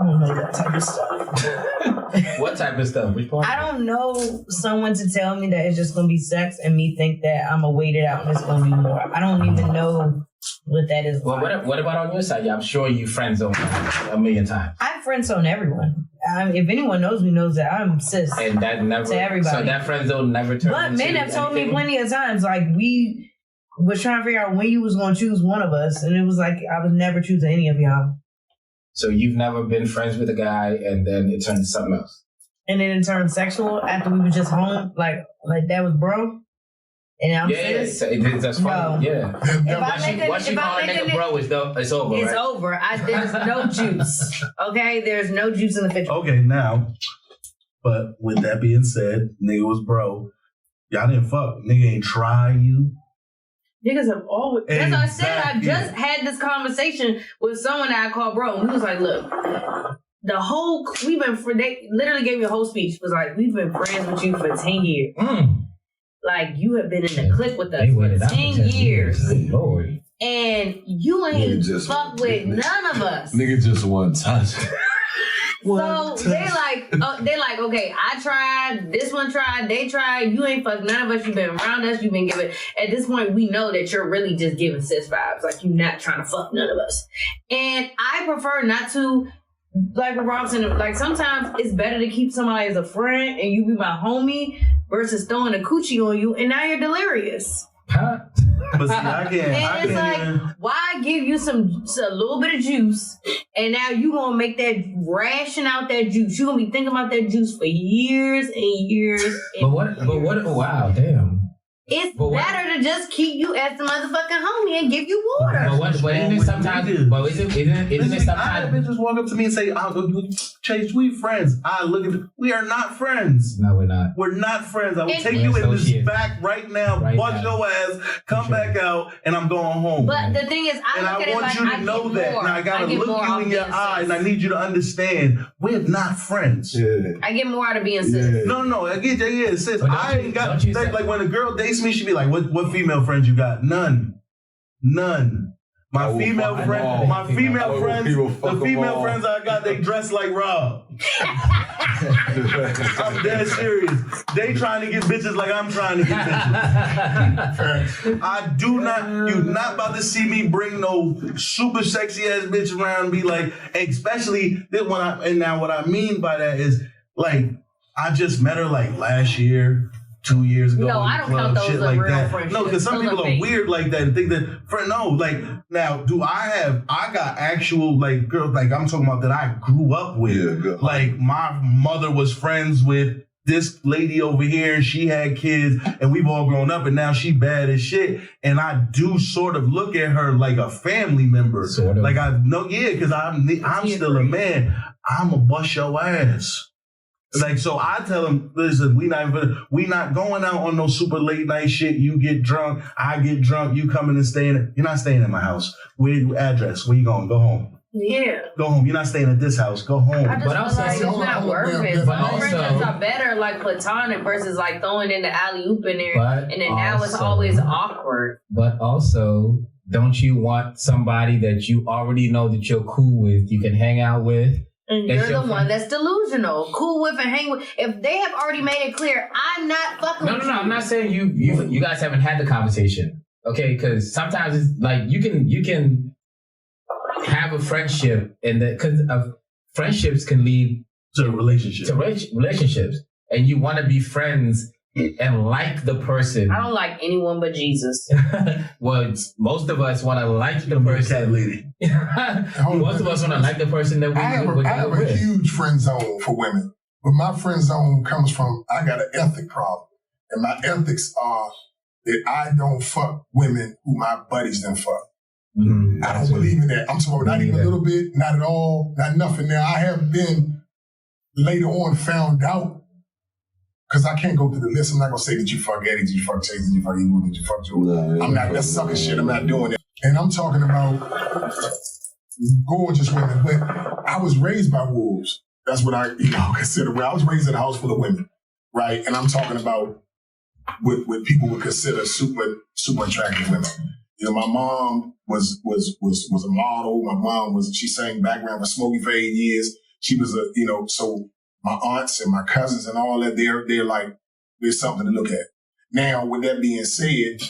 don't know that type of stuff. What type of stuff? Which part? I don't know someone to tell me that it's just going to be sex and me think that I'm going to wait it out and it's going to be more. I don't even know what that is. Well, what about on your side? Yeah, I'm sure you friend zone a million times. I friend zone everyone. If anyone knows me, knows that I'm cis. And that never to everybody. So that friend zone never turned. But men have told me plenty of times, like was trying to figure out when you was going to choose one of us, and it was like I was never choosing any of y'all. So you've never been friends with a guy and then it turned to something else? And then it turned sexual after we were just home? Like that was bro? And I'm that's funny. No. Yeah. Once you call a nigga bro, it's over, It's right? over. There's no juice. Okay? There's no juice in the picture. Okay, now, but with that being said, nigga was bro. Y'all didn't fuck. Nigga ain't try you. Niggas have always... That's what I said. I just had this conversation with someone that I called bro. And he was like, look, they literally gave me a whole speech. It was like, we've been friends with you for 10 years. Like, you have been in the clique with us for 10 years. Lord. And you ain't fuck with none of us. Nigga just one touch. So they're like, okay, I tried, this one tried, they tried, you ain't fucked none of us, you've been around us, you've been giving, at this point we know that you're really just giving sis vibes, like you're not trying to fuck none of us. And I prefer not to, like what Rob said, like sometimes it's better to keep somebody as a friend and you be my homie versus throwing a coochie on you and now you're delirious. Huh? But see, I can't. Why give you a little bit of juice, and now you gonna make that ration out that juice? You gonna be thinking about that juice for years and years. But what? Wow, damn. It's better to just keep you as the motherfucking homie and give you water. But isn't it sometimes? But isn't it sometimes? I had bitches walk up to me and say, Chase, we friends. I look at we are not friends. No, we're not. We're not friends. I will take you in this back right now, bust your ass, come back out, and I'm going home. But the thing is, I want you to know that. Now I gotta look you in your eye, and I need you to understand we're not friends. Yeah. I get more out of being sis. No, I get you, sis. I ain't got like when a girl dates me, she be like, what female friends you got? None. The female friends I got, they dress like Rob. I'm dead serious. They trying to get bitches like I'm trying to get bitches. You're not about to see me bring no super sexy ass bitch around and be like, especially this one. And now what I mean by that is like, I just met her like last year. 2 years ago. No, I don't count those as like real friendships. No, because some people are weird like that and think that, now, I got actual, like, girls, like, I'm talking about that I grew up with. Yeah, like, my mother was friends with this lady over here, and she had kids, and we've all grown up, and now she bad as shit. And I do sort of look at her like a family member. Sort of. Like, because I'm still a man. I'm a bust your ass. Like, so I tell them, listen, we not going out on no super late night shit. You get drunk, I get drunk, you coming and staying. You're not staying at my house. Address, where you going? Go home. Yeah. Go home. You're not staying at this house. Go home. But also, it's not worth it. Some friendships are better, like platonic, versus like throwing in the alley-oop in there. And then now it's always awkward. But also, don't you want somebody that you already know that you're cool with, you can hang out with? And you're the one that's delusional, cool with and hang with. If they have already made it clear, I'm not fucking with you. No, I'm not saying you guys haven't had the conversation, okay? Because sometimes it's like you can have a friendship, and because friendships can lead to relationships. And you want to be friends and like the person. I don't like anyone but Jesus. Well, most of us want to like the person. Lady. Most of us want to like the person that we I have a huge friend zone for women. But my friend zone comes from, I got an ethic problem. And my ethics are that I don't fuck women who my buddies done fuck. I don't believe in that. I'm talking not even a little bit, not at all, not nothing. Now, I have been later on found out, because I can't go through the list. I'm not going to say, did you fuck Eddie? Did you fuck Chase? Did you fuck Ebou? Did you fuck Joe? I'm not, that's sucker shit. I'm not doing it. And I'm talking about gorgeous women. But I was raised by wolves. That's what I consider. I was raised in a house full of women, right? And I'm talking about what people would consider super attractive women. You know, my mom was a model. My mom she sang background for Smokey for 8 years. She was so my aunts and my cousins and all that, they're like, there's something to look at. Now, with that being said,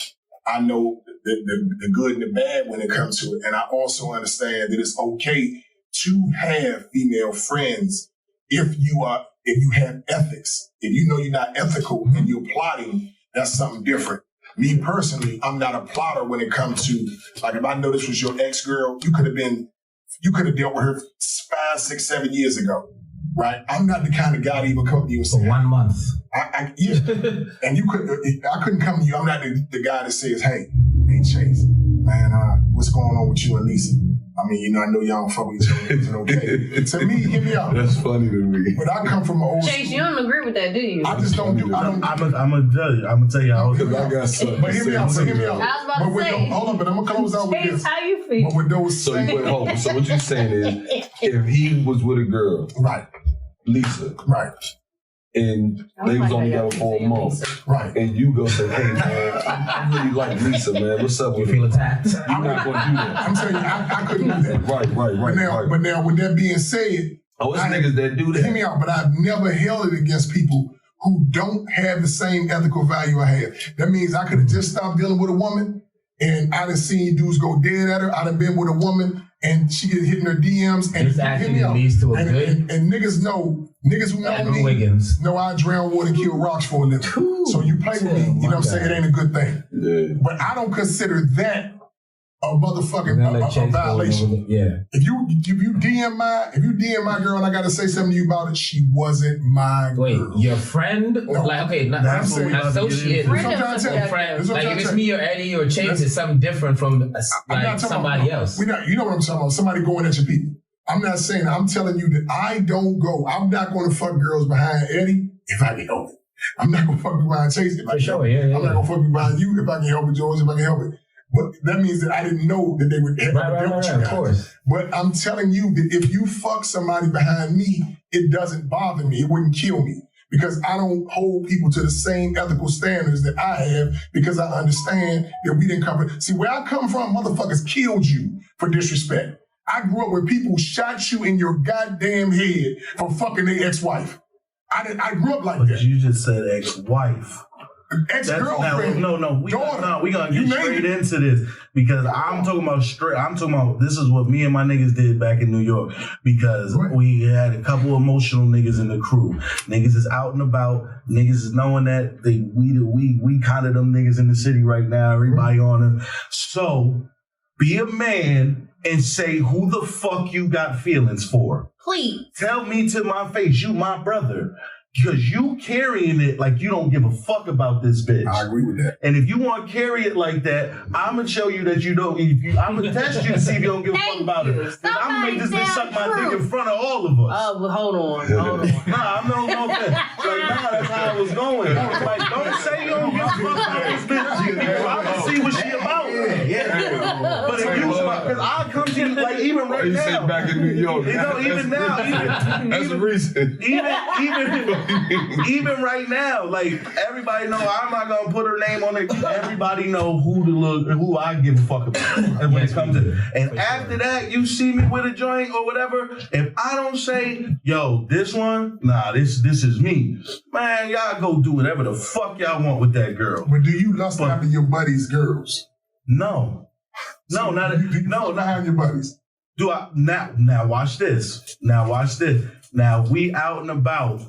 I know the good and the bad when it comes to it. And I also understand that it's okay to have female friends if you have ethics. If you know you're not ethical and you're plotting, that's something different. Me personally, I'm not a plotter when it comes to, like, if I know this was your ex-girl, you could have dealt with her 5, 6, 7 years ago, right? I'm not the kind of guy to even come to you and say, for 1 month. Yeah. And I couldn't come to you. I'm not the guy that says, hey, Chase, man, what's going on with you and Lisa? I mean, I know y'all don't fuck with each other. Is it okay? To me, hear me out. That's funny to me. But I come from an old Chase, you don't agree with that, do you? I just don't do. I'm gonna tell you how. Because I got something. But hear me out. I was about to say. Hold on, but I'm gonna close out with Chase, this. how you feel? But with those So what you saying is, if he was with a girl, right, Lisa, right, and they was only together for a month, right, and you go say, hey man, I really like Lisa, man. What's up? You feel attacked? You're not gonna do that. I'm telling you, I couldn't do that. Right. But now, with that being said, it's niggas that do that. Hear me out, but I've never held it against people who don't have the same ethical value I have. That means I could have just stopped dealing with a woman, and I done seen dudes go dead at her. I done been with a woman, and she get hit in her DMs. And this actually leads to a good. And niggas who know me Wiggins. know I drown water and kill rocks for a living. So you play with me, you know what I'm saying? It ain't a good thing. Yeah. But I don't consider that a motherfucking a violation. Yeah. If you DM my girl and I gotta say something to you about it, she wasn't my girl. Wait, your friend? No. Like, okay, not That's associate. what I'm trying to tell you. Friend. Like, if it's me or Eddie or Chase, it's something different from like somebody else. You know what I'm talking about? Somebody going at your people. I'm not saying. I'm telling you that I don't go. I'm not going to fuck girls behind Eddie if I can help it. I'm not going to fuck behind Chase if I can help it. I'm not going to fuck behind you if I can help it, George, if I can help it. But that means that I didn't know that they would ever deal with you guys. Of course. But I'm telling you that if you fuck somebody behind me, it doesn't bother me. It wouldn't kill me. Because I don't hold people to the same ethical standards that I have, because I understand that we didn't come from. See, where I come from, motherfuckers killed you for disrespect. I grew up where people shot you in your goddamn head for fucking their ex-wife. I grew up like that. But you just said ex-wife. Ex-girlfriend. We gonna get straight into this, because I'm talking about this is what me and my niggas did back in New York, because we had a couple emotional niggas in the crew. Niggas is out and about. Niggas is knowing that we kind of them niggas in the city right now. Everybody on it. So be a man and say who the fuck you got feelings for. Please. Tell me to my face, you my brother. Because you carrying it like you don't give a fuck about this bitch. I agree with that. And if you want to carry it like that, I'm going to show you that you don't. I'm going to test you to see if you don't give a fuck about it. Because I'm going to make this bitch suck my dick in front of all of us. Oh, well, hold on. Nah, I'm no offense. Like, nah, that's how it was going. Like, don't say you don't give a fuck about this bitch. I'm going to see what she about. Yeah. But if you, because I come to you, like, even right now. You say back in New York. Even now. That's the reason. Even right now, like, everybody know I'm not gonna put her name on it. Everybody know who I give a fuck about. And when it comes to it. And after that, you see me with a joint or whatever. If I don't say, yo, this one, nah, this is me. Man, y'all go do whatever the fuck y'all want with that girl. But do you lust after your buddies' girls? No. So not behind your buddies. Do I now watch this. Now we out and about.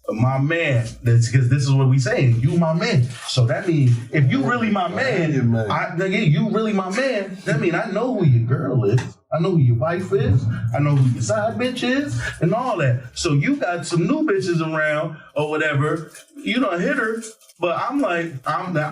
My man, that's because this is what we saying. You my man. So that means if you really my man, you really my man, that means I know who your girl is. I know who your wife is. I know who your side bitch is and all that. So you got some new bitches around or whatever. You done hit her. But I'm like, I'm gonna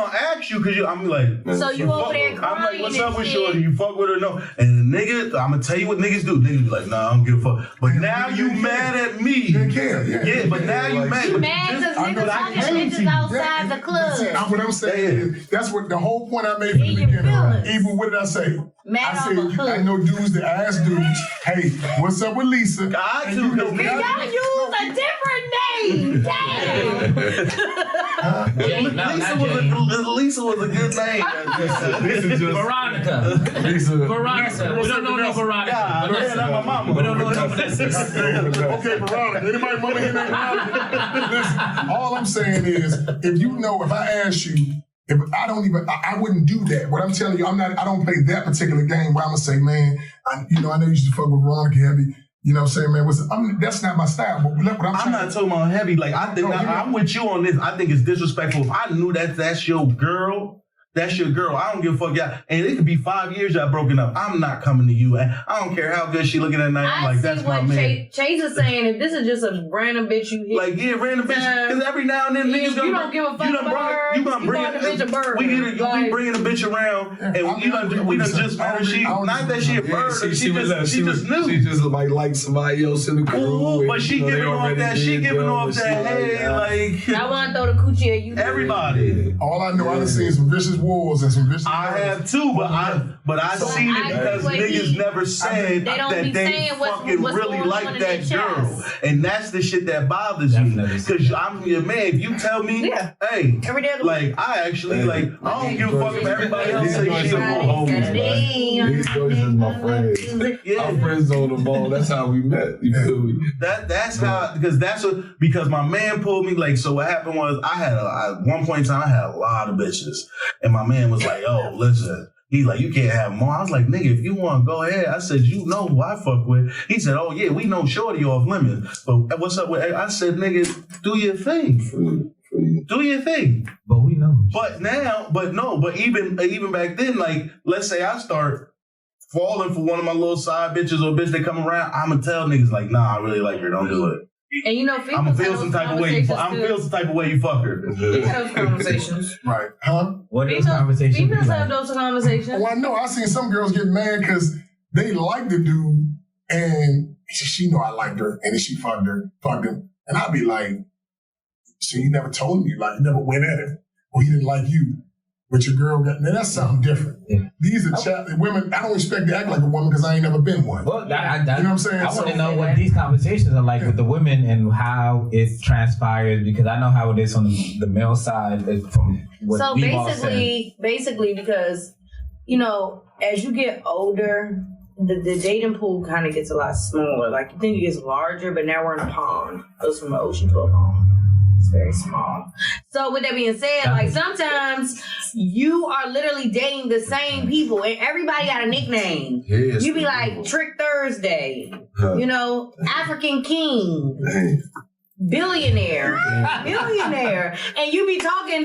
ask you because I'm like, so you over there crying. I'm like, what's up with Shorty? You fuck with her? No. And nigga, I'm gonna tell you what niggas do. Niggas be like, nah, I don't give a fuck. But now you mad at me. Yeah, but now you mad. You mad because niggas fucking bitches outside the club. See, what I'm saying is, that's what the whole point I made from the beginning. Even what did I say? Mad I said, I know dudes that ask dudes, hey, what's up with Lisa? Y'all use a different name. Damn. Lisa was a good name. Veronica. Veronica. We don't know no Veronica. That's my mama. We don't know no Vanessa. Okay, Veronica. Anybody mama here named Veronica? Listen, all I'm saying is, if I ask you, I wouldn't do that. What I'm telling you, I don't play that particular game where I'm gonna say, man, I know you used to fuck with Veronica heavy. You know what I'm saying, man? That's not my style. But look what I'm not talking about heavy. Like, I think I'm with you on this. I think it's disrespectful. If I knew that's your girl, that's your girl. I don't give a fuck. Y'all. And it could be 5 years y'all broken up. I'm not coming to you. I don't care how good she looking at night. I'm like, that's my man. Chase is saying, if this is just a random bitch you hit. Like, yeah, random bitch. Because every now and then niggas gonna... You don't give a fuck about her. You gonna bring a bitch a bird. We bringing a bitch around. And we done just married. Not that she a bird. She just knew. She just like somebody else in the crew. But she giving off that. She giving off that. Hey, like... I want to throw the coochie at you. Everybody. All I know, I done seen some vicious wars and some vicious... I have too, but I seen it because niggas never said that they fucking really like that girl, and that's the shit that bothers me. Because I'm your man. If you tell me, hey, like I actually like, I don't give a fuck if everybody else say shit about homies. These girls is my friends. Our friends on the ball. That's how we met. You feel me? That's how because my man pulled me. Like, so what happened was at one point in time I had a lot of bitches, and my man was like, "Oh, listen." He's like, "You can't have more." I was like, "Nigga, if you want to go ahead." I said, "You know who I fuck with." He said, "Oh yeah, we know Shorty off limits." But what's up with? I said, "Nigga, do your thing. Do your thing." But we know. But even back then, like, let's say I start falling for one of my little side bitches or a bitch that come around, I'ma tell niggas like, "Nah, I really like her. Don't do it." And you know, I'm gonna feel some type of way. You fuck her. We have those conversations, right? Huh? What are those conversations? Females have those conversations. Well, I know. I seen some girls get mad because they like the dude, and she know I liked her, and then she fucked him, and I'd be like, "So you never told me? Like, you never went at him, or he didn't like you." But your girl got, now that's something different. Yeah. These are women, I don't expect to act like a woman because I ain't never been one. Well, you know what I'm saying? I want to know what these conversations are like with the women and how it transpires, because I know how it is on the male side from what so we've all said. basically because, you know, as you get older, the dating pool kind of gets a lot smaller. Like, you think it gets larger, but now we're in a pond. It goes from an ocean to a pond. It's very small. So with that being said, like, sometimes you are literally dating the same people and everybody got a nickname. Yes, you be like Trick Thursday, you know, African King, Billionaire, and you be talking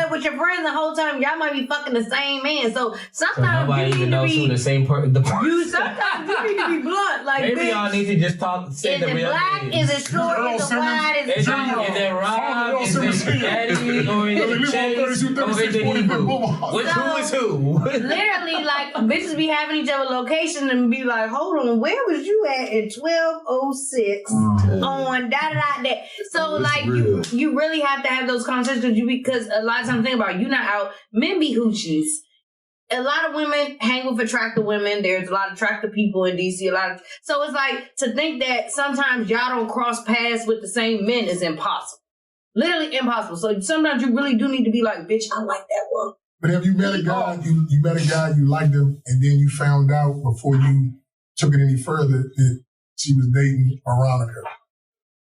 with your friends the whole time. Y'all might be fucking the same man. So sometimes you need to be the same person. Sometimes you need to be blunt. Like, maybe y'all need to just talk. Say is it black? Is it short? Is it wide? Is it tall? Is it Rob? Is it Eddie? Or is it Chase? Or is it Ebou? Who is who? Literally, like, bitches be having each other location and be like, "Hold on, where was you at 12:06 on that?" So like you really have to have those conversations because a lot of times think about it, you're not out. Men be hoochies. A lot of women hang with attractive women. There's a lot of attractive people in DC. So it's like to think that sometimes y'all don't cross paths with the same men is impossible. Literally impossible. So sometimes you really do need to be like, "Bitch, I like that one." But have you met a guy? You met a guy, you liked him, and then you found out before you took it any further that she was dating Veronica.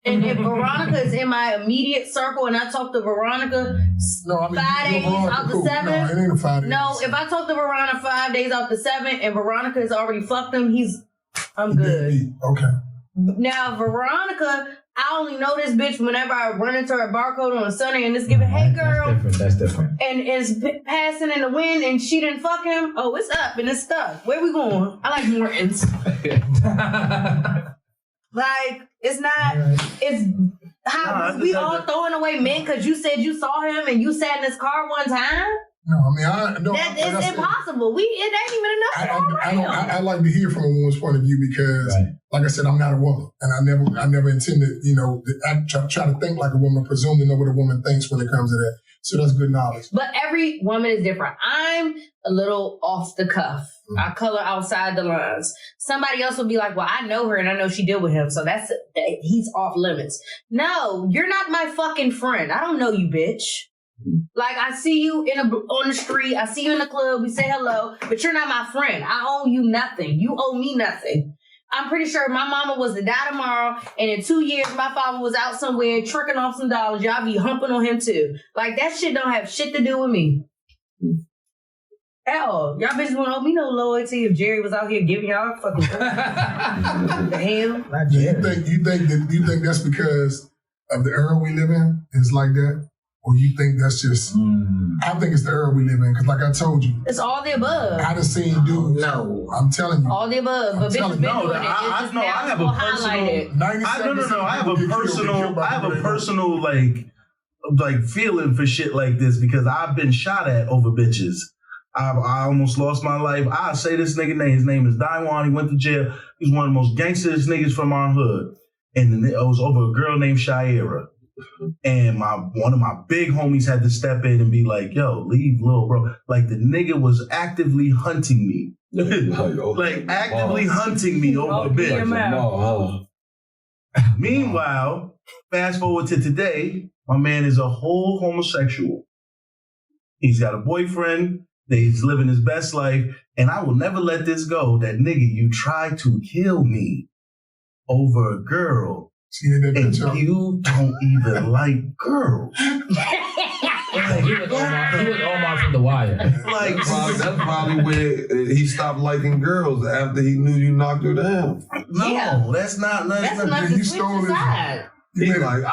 And if Veronica is in my immediate circle and I talk to Veronica 5 days out the 7. No, it ain't a 5 days. No, if I talk to Veronica 5 days out the 7 and Veronica has already fucked him, I'm good. Okay. Now, Veronica, I only know this bitch whenever I run into her barcode on a Sunday and just giving, "Hey girl." That's different. And it's passing in the wind and she didn't fuck him. Oh, it's up and it's stuck. Where we going? I like Morton's. Like, it's not, it's how we all throwing away men because you said you saw him and you sat in his car one time? No, I mean, it's impossible. It ain't even enough. I like to hear from a woman's point of view because, like I said, I'm not a woman. And I never intended, try to think like a woman, presume to know what a woman thinks when it comes to that. So that's good knowledge. But every woman is different. I'm a little off the cuff. I color outside the lines. Somebody else will be like, "Well, I know her and I know she deal with him, so he's off limits." No, you're not my fucking friend. I don't know you, bitch. Like, I see you on the street, I see you in the club, we say hello, but you're not my friend. I owe you nothing. You owe me nothing. I'm pretty sure my mama was to die tomorrow, and in 2 years, my father was out somewhere tricking off some dollars. Y'all be humping on him too. Like, that shit don't have shit to do with me. Hell, y'all bitches wouldn't owe me no loyalty if Jerry was out here giving y'all fucking the hell. You think that's because of the era we live in? It's like that, or you think that's just? I think it's the era we live in because, like I told you, it's all the above. I done seen dudes. No, I'm telling you, all the above. But bitches been doing it. I have a personal like feeling for shit like this because I've been shot at over bitches. I almost lost my life. I say this nigga name. His name is Daiwan. He went to jail. He's one of the most gangsterest niggas from our hood. And it was over a girl named Shaira. And one of my big homies had to step in and be like, yo, leave little bro. Like the nigga was actively hunting me. Hunting me over a bitch. Meanwhile, fast forward to today, my man is a whole homosexual. He's got a boyfriend. He's living his best life, and I will never let this go. That nigga, you tried to kill me over a girl, and you don't even like girls. He was Omar from The Wire. That's probably where he stopped liking girls after he knew you knocked her down. No, that's not. That's not the switch side. He like,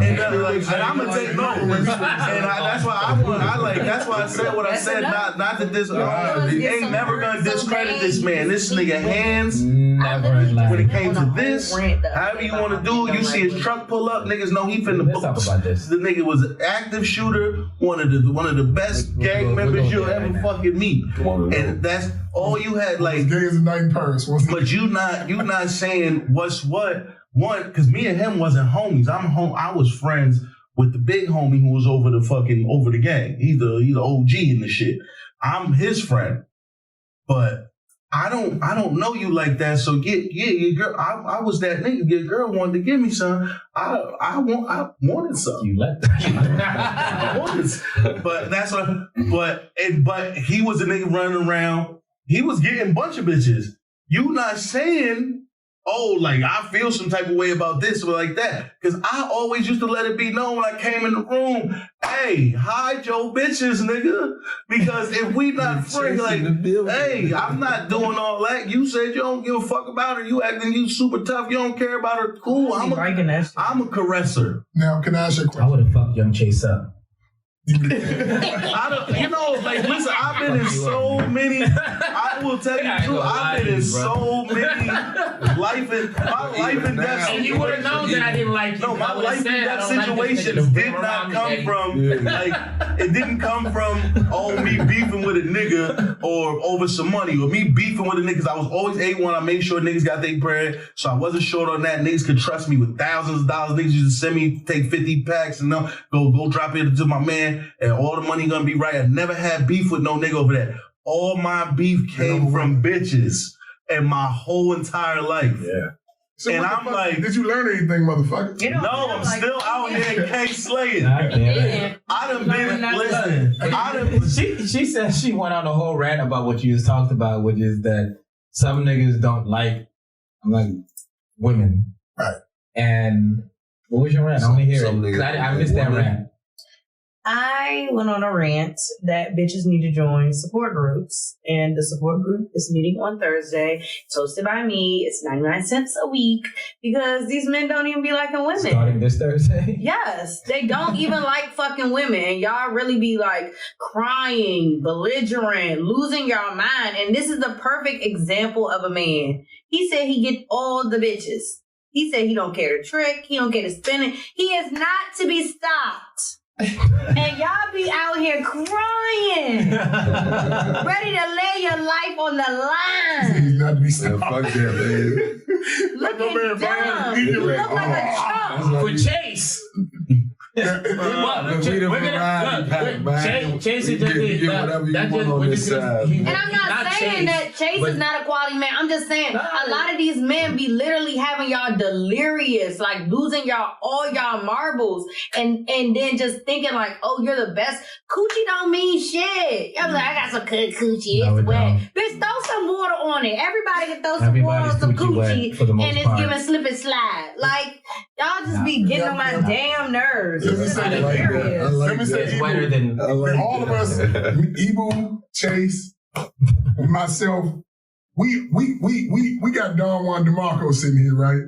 and I'm gonna take no, and that's why that's why I said what I said. Not that this ain't never gonna discredit this man. This nigga hands never when it came to this. However you want to do, you see his truck pull up, niggas know he finna. Let's talk about this. The nigga was an active shooter, one of the best gang members you'll ever fucking meet, and that's all you had. Like, gay as a night in Paris, but you not saying what's what. One, because me and him wasn't homies. I was friends with the big homie who was over the gang. He's the OG in the shit. I'm his friend, but I don't know you like that. So your girl. I was that nigga. Your girl wanted to give me some. I wanted some. You let that. I wanted some. But that's what. But he was a nigga running around. He was getting a bunch of bitches. You not saying. Oh, like, I feel some type of way about this or like that. Because I always used to let it be known when I came in the room, hey, hide your bitches, nigga. Because if we not friends, like, hey, I'm not doing all that. You said you don't give a fuck about her. You acting you super tough. You don't care about her. Cool. I'm a caresser. Now, can I ask you a question? I would have fucked Young Chase up. Listen, I've been in so many. I will tell you too. I've been in so many life and death. And you would have known that I didn't like you. No, my life and death situations did not come from it didn't come from me beefing with a nigga or over some money or me beefing with a nigga. Cause I was always A1. I made sure niggas got their bread, so I wasn't short on that. Niggas could trust me with thousands of dollars. Niggas used to send me take 50 packs and go drop it to my man. And all the money gonna be right. I never had beef with no nigga over that. All my beef came from bitches and my whole entire life. Yeah. So and I'm like, did you learn anything, motherfucker? No, I'm still out here K-slaying. I done been, listen. She said she went on a whole rant about what you just talked about, which is that some niggas don't like women. Right. And what was your rant? I want to hear it. Because I missed that rant. I went on a rant that bitches need to join support groups. And the support group is meeting on Thursday. It's hosted by me. It's 99 cents a week because these men don't even be liking women. Starting this Thursday? Yes. They don't even like fucking women. And y'all really be like crying, belligerent, losing your mind. And this is the perfect example of a man. He said he get all the bitches. He said he don't care to trick. He don't care to spin it. He is not to be stopped. And y'all be out here crying, ready to lay your life on the line. He's not to be stopped. Fuck that, man. Looking dumb. You look like a chump. For Chase. Chase is just and I'm not saying that Chase is not a quality man. I'm just saying a lot of these men be literally having y'all delirious, like losing all y'all marbles, and then just thinking like, oh, you're the best. Coochie don't mean shit. Y'all be like, I got some good coochie. It's wet. Bitch, throw some water on it. Everybody can throw some water on some coochie, and it's giving slip and slide. Like, Y'all just be getting on my damn nerves. Let me say let me say it's better than all of us, Ebou, Chase, myself, we got Don Juan DeMarco sitting here, right?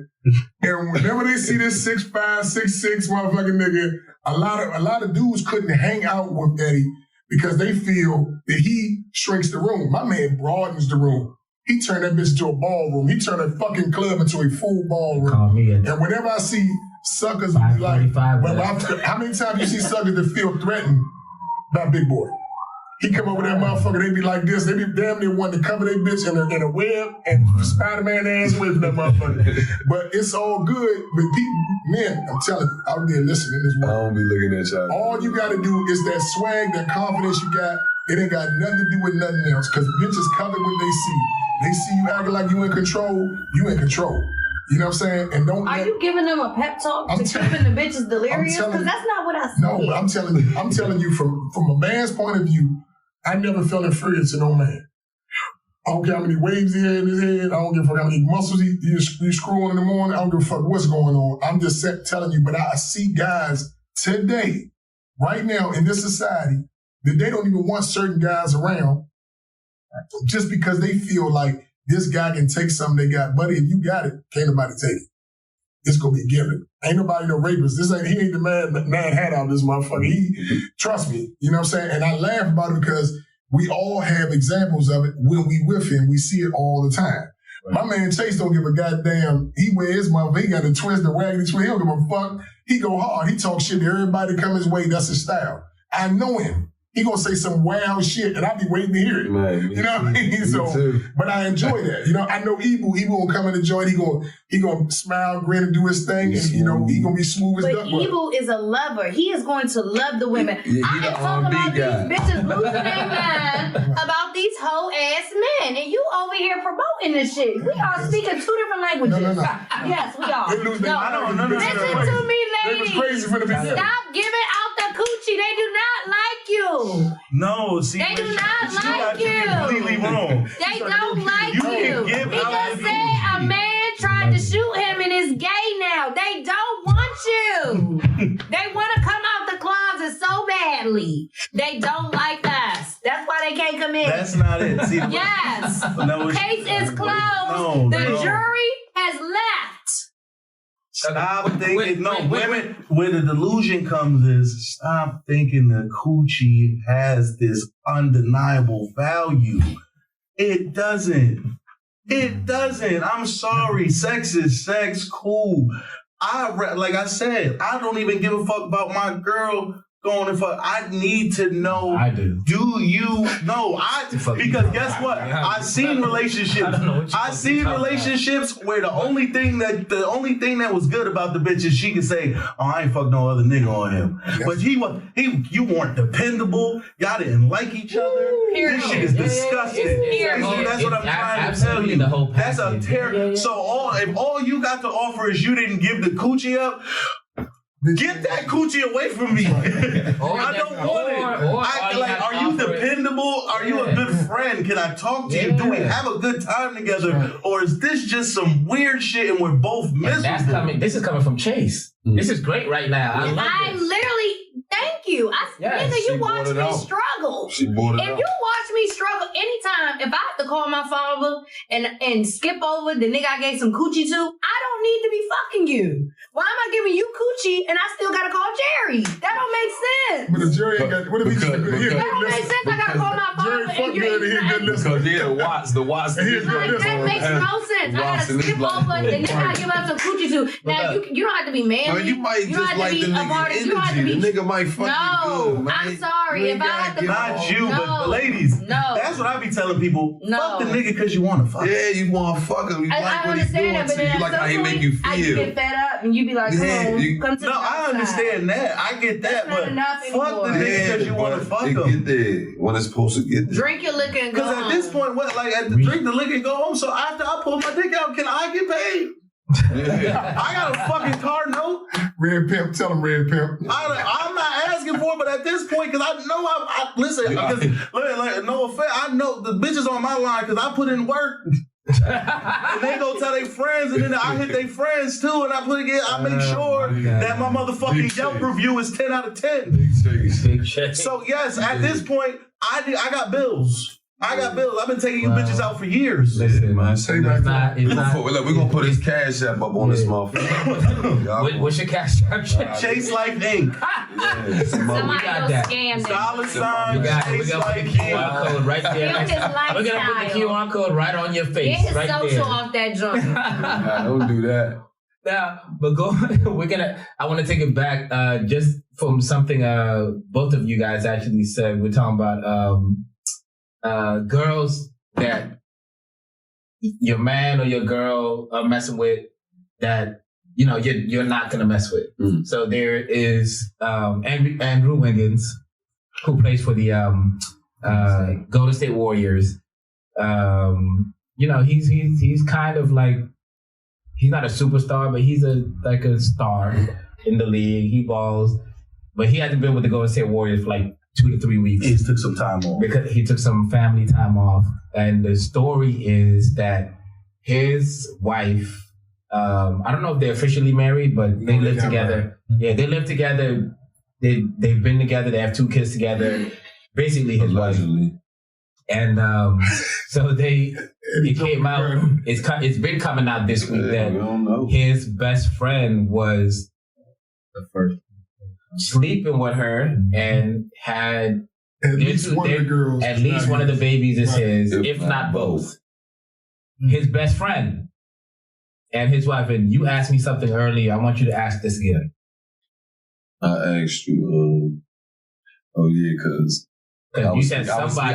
And whenever they see this 6'5", 6'6" motherfucking nigga, a lot of dudes couldn't hang out with Eddie because they feel that he shrinks the room. My man broadens the room. He turned that bitch into a ballroom. He turned a fucking club into a full ballroom. And whenever I see suckers be like, how many times you see suckers that feel threatened by Big Boy? He come up with that motherfucker, they be like this, they be damn near wanting to cover their bitch in a web and Spider-Man ass away from that motherfucker. But it's all good. But people, men, I'm telling you, out there listening to this one. I don't be looking at y'all. All you gotta do is that swag, that confidence you got. It ain't got nothing to do with nothing else. Cause bitches cover what they see. They see you acting like you in control, you in control. You know what I'm saying? And don't. Are you giving them a pep talk to keeping the bitches delirious? Because that's not what I said. No, but I'm telling you from a man's point of view, I never felt inferior to no man. I don't care how many waves he had in his head. I don't give a fuck how many muscles you screw on in the morning. I don't give a fuck what's going on. I'm just telling you, but I see guys today, right now in this society, that they don't even want certain guys around just because they feel like this guy can take something they got. Buddy, if you got it, can't nobody take it. It's gonna be given. Ain't nobody no rapist. He ain't the mad hat out of this motherfucker. Trust me, you know what I'm saying? And I laugh about it because we all have examples of it when we with him. We see it all the time. Right. My man Chase don't give a goddamn. He wear his motherfucker. He got the twist, the waggedy twist. He don't give a fuck. He go hard. He talk shit to everybody come his way. That's his style. I know him. He gonna say some wild shit, and I be waiting to hear it. Man, you know what I mean? So, but I enjoy that. You know, I know Ebou gonna come in the joint. He gonna smile, grin, and do his thing, and he gonna be smooth as duck. But Ebou is a lover. He is going to love the women. I am talking about these bitches losing their mind about these hoe ass men, and you over here promoting this shit. We are speaking two different languages. No. Yes, we are. No. Listen to me, ladies. They was crazy for the beginning. Stop giving out the coochie. They do not like you. No, see, they do not like you. Completely wrong. They don't like you. He just said a man tried to shoot him and is gay now. They don't want you. They want to come out the closet so badly. They don't like us. That's why they can't come in. That's not it. See, yes. Case is closed. No, the jury has left. Stop thinking. Where the delusion comes is stop thinking the coochie has this undeniable value. It doesn't. I'm sorry. Sex is sex. Cool. Like I said, I don't even give a fuck about my girl going and fuck. I need to know. I do. Do you know? Because guess what? I've seen relationships. I seen relationships where the only thing that was good about the bitch is she could say, "Oh, I ain't fuck no other nigga on him." But you weren't dependable. Y'all didn't like each other. This shit is disgusting. That's what I'm trying to tell you. The whole that's a terrible. So if all you got to offer is you didn't give the coochie up. Get that coochie away from me. I don't want it. Are you dependable? Are you a good friend? Can I talk to you? Do we have a good time together? Or is this just some weird shit and we're both miserable? This is coming from Chase. This is great right now. I literally, thank you. You watch me struggle. She bought it If you watch me struggle anytime, if I have to call my father and skip over the nigga I gave some coochie to, I don't need to be fucking you. Why am I giving you coochie and I still gotta call Jerry? That don't make sense. But the Jerry ain't got. What if he's good? That don't make sense. I gotta call my father. Jerry fuck good and he's good listener. Because the Watts. That makes no sense. I gotta skip over the nigga I give up some coochie to. Now you don't have to be manly. You might just like the nigga energy. The nigga might fuck you good, man. I'm sorry. If I have to not you, but the ladies. No. That's what I be telling people. No. Fuck the nigga because you want to fuck. Yeah, you want to fuck him. You like what he's doing to you. You like how he make you feel. You get fed up and you be like, come to the I understand that. I get that, but fuck the nigga because you want to fuck him. Get there when it's supposed to get there. Drink your liquor and go home. Because at this point, drink the liquor and go home. So after I pull my dick out, can I get paid? Yeah. I got a fucking car note. Red Pimp, tell him Red Pimp. I'm not asking for it, but at this point, because I know listen, no offense, I know the bitch is on my line because I put in work. And they go tell their friends, and then I hit their friends too, and I make sure that my motherfucking Yelp review is 10 out of 10. Big shake. So yes, at this point, I got bills. I've been taking you bitches out for years. Listen, man. Say back We're gonna put his cash app up on this motherfucker. What's your cash app? Chase Life Inc. Somebody got that. Dollar sign. We got the QR code right there. We're gonna put the QR code right on your face. Get his right social there. off that joint. Nah, don't do that. Now, but I want to take it back just from something both of you guys actually said. We're talking about girls that your man or your girl are messing with that, you know, you're not going to mess with. Mm. So there is Andrew Wiggins, who plays for the Golden State Warriors. You know, he's kind of like, he's not a superstar, but he's a star in the league. He balls, but he hasn't been with the Golden State Warriors for like 2 to 3 weeks. He took some time off. Because he took some family time off. And the story is that his wife, I don't know if they're officially married, but they live together. Right. Yeah, they live together. They've been together. They have 2 kids together. Basically his Allegedly. wife. And so it came out, it's been coming out this week that his best friend was the first sleeping with her and had at least one of the girls. At least one of the babies is his, if not both. His best friend and his wife. And you asked me something earlier. I want you to ask this again. I asked you, because I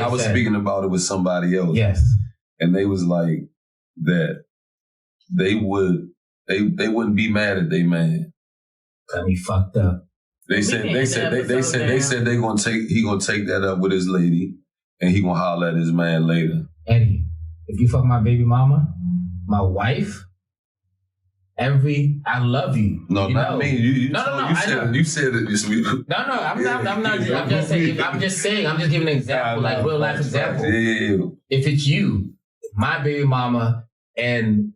was speaking about it with somebody else. Yes. And they was like that they wouldn't be mad at their man. Cause he fucked up. They said he gonna take that up with his lady, and he gonna holler at his man later. Eddie, if you fuck my baby mama, my wife, I love you. No, you not know. me. You said it. No, I'm not. I'm just saying. I'm just giving an example, like real life example. Yeah. If it's you, my baby mama, and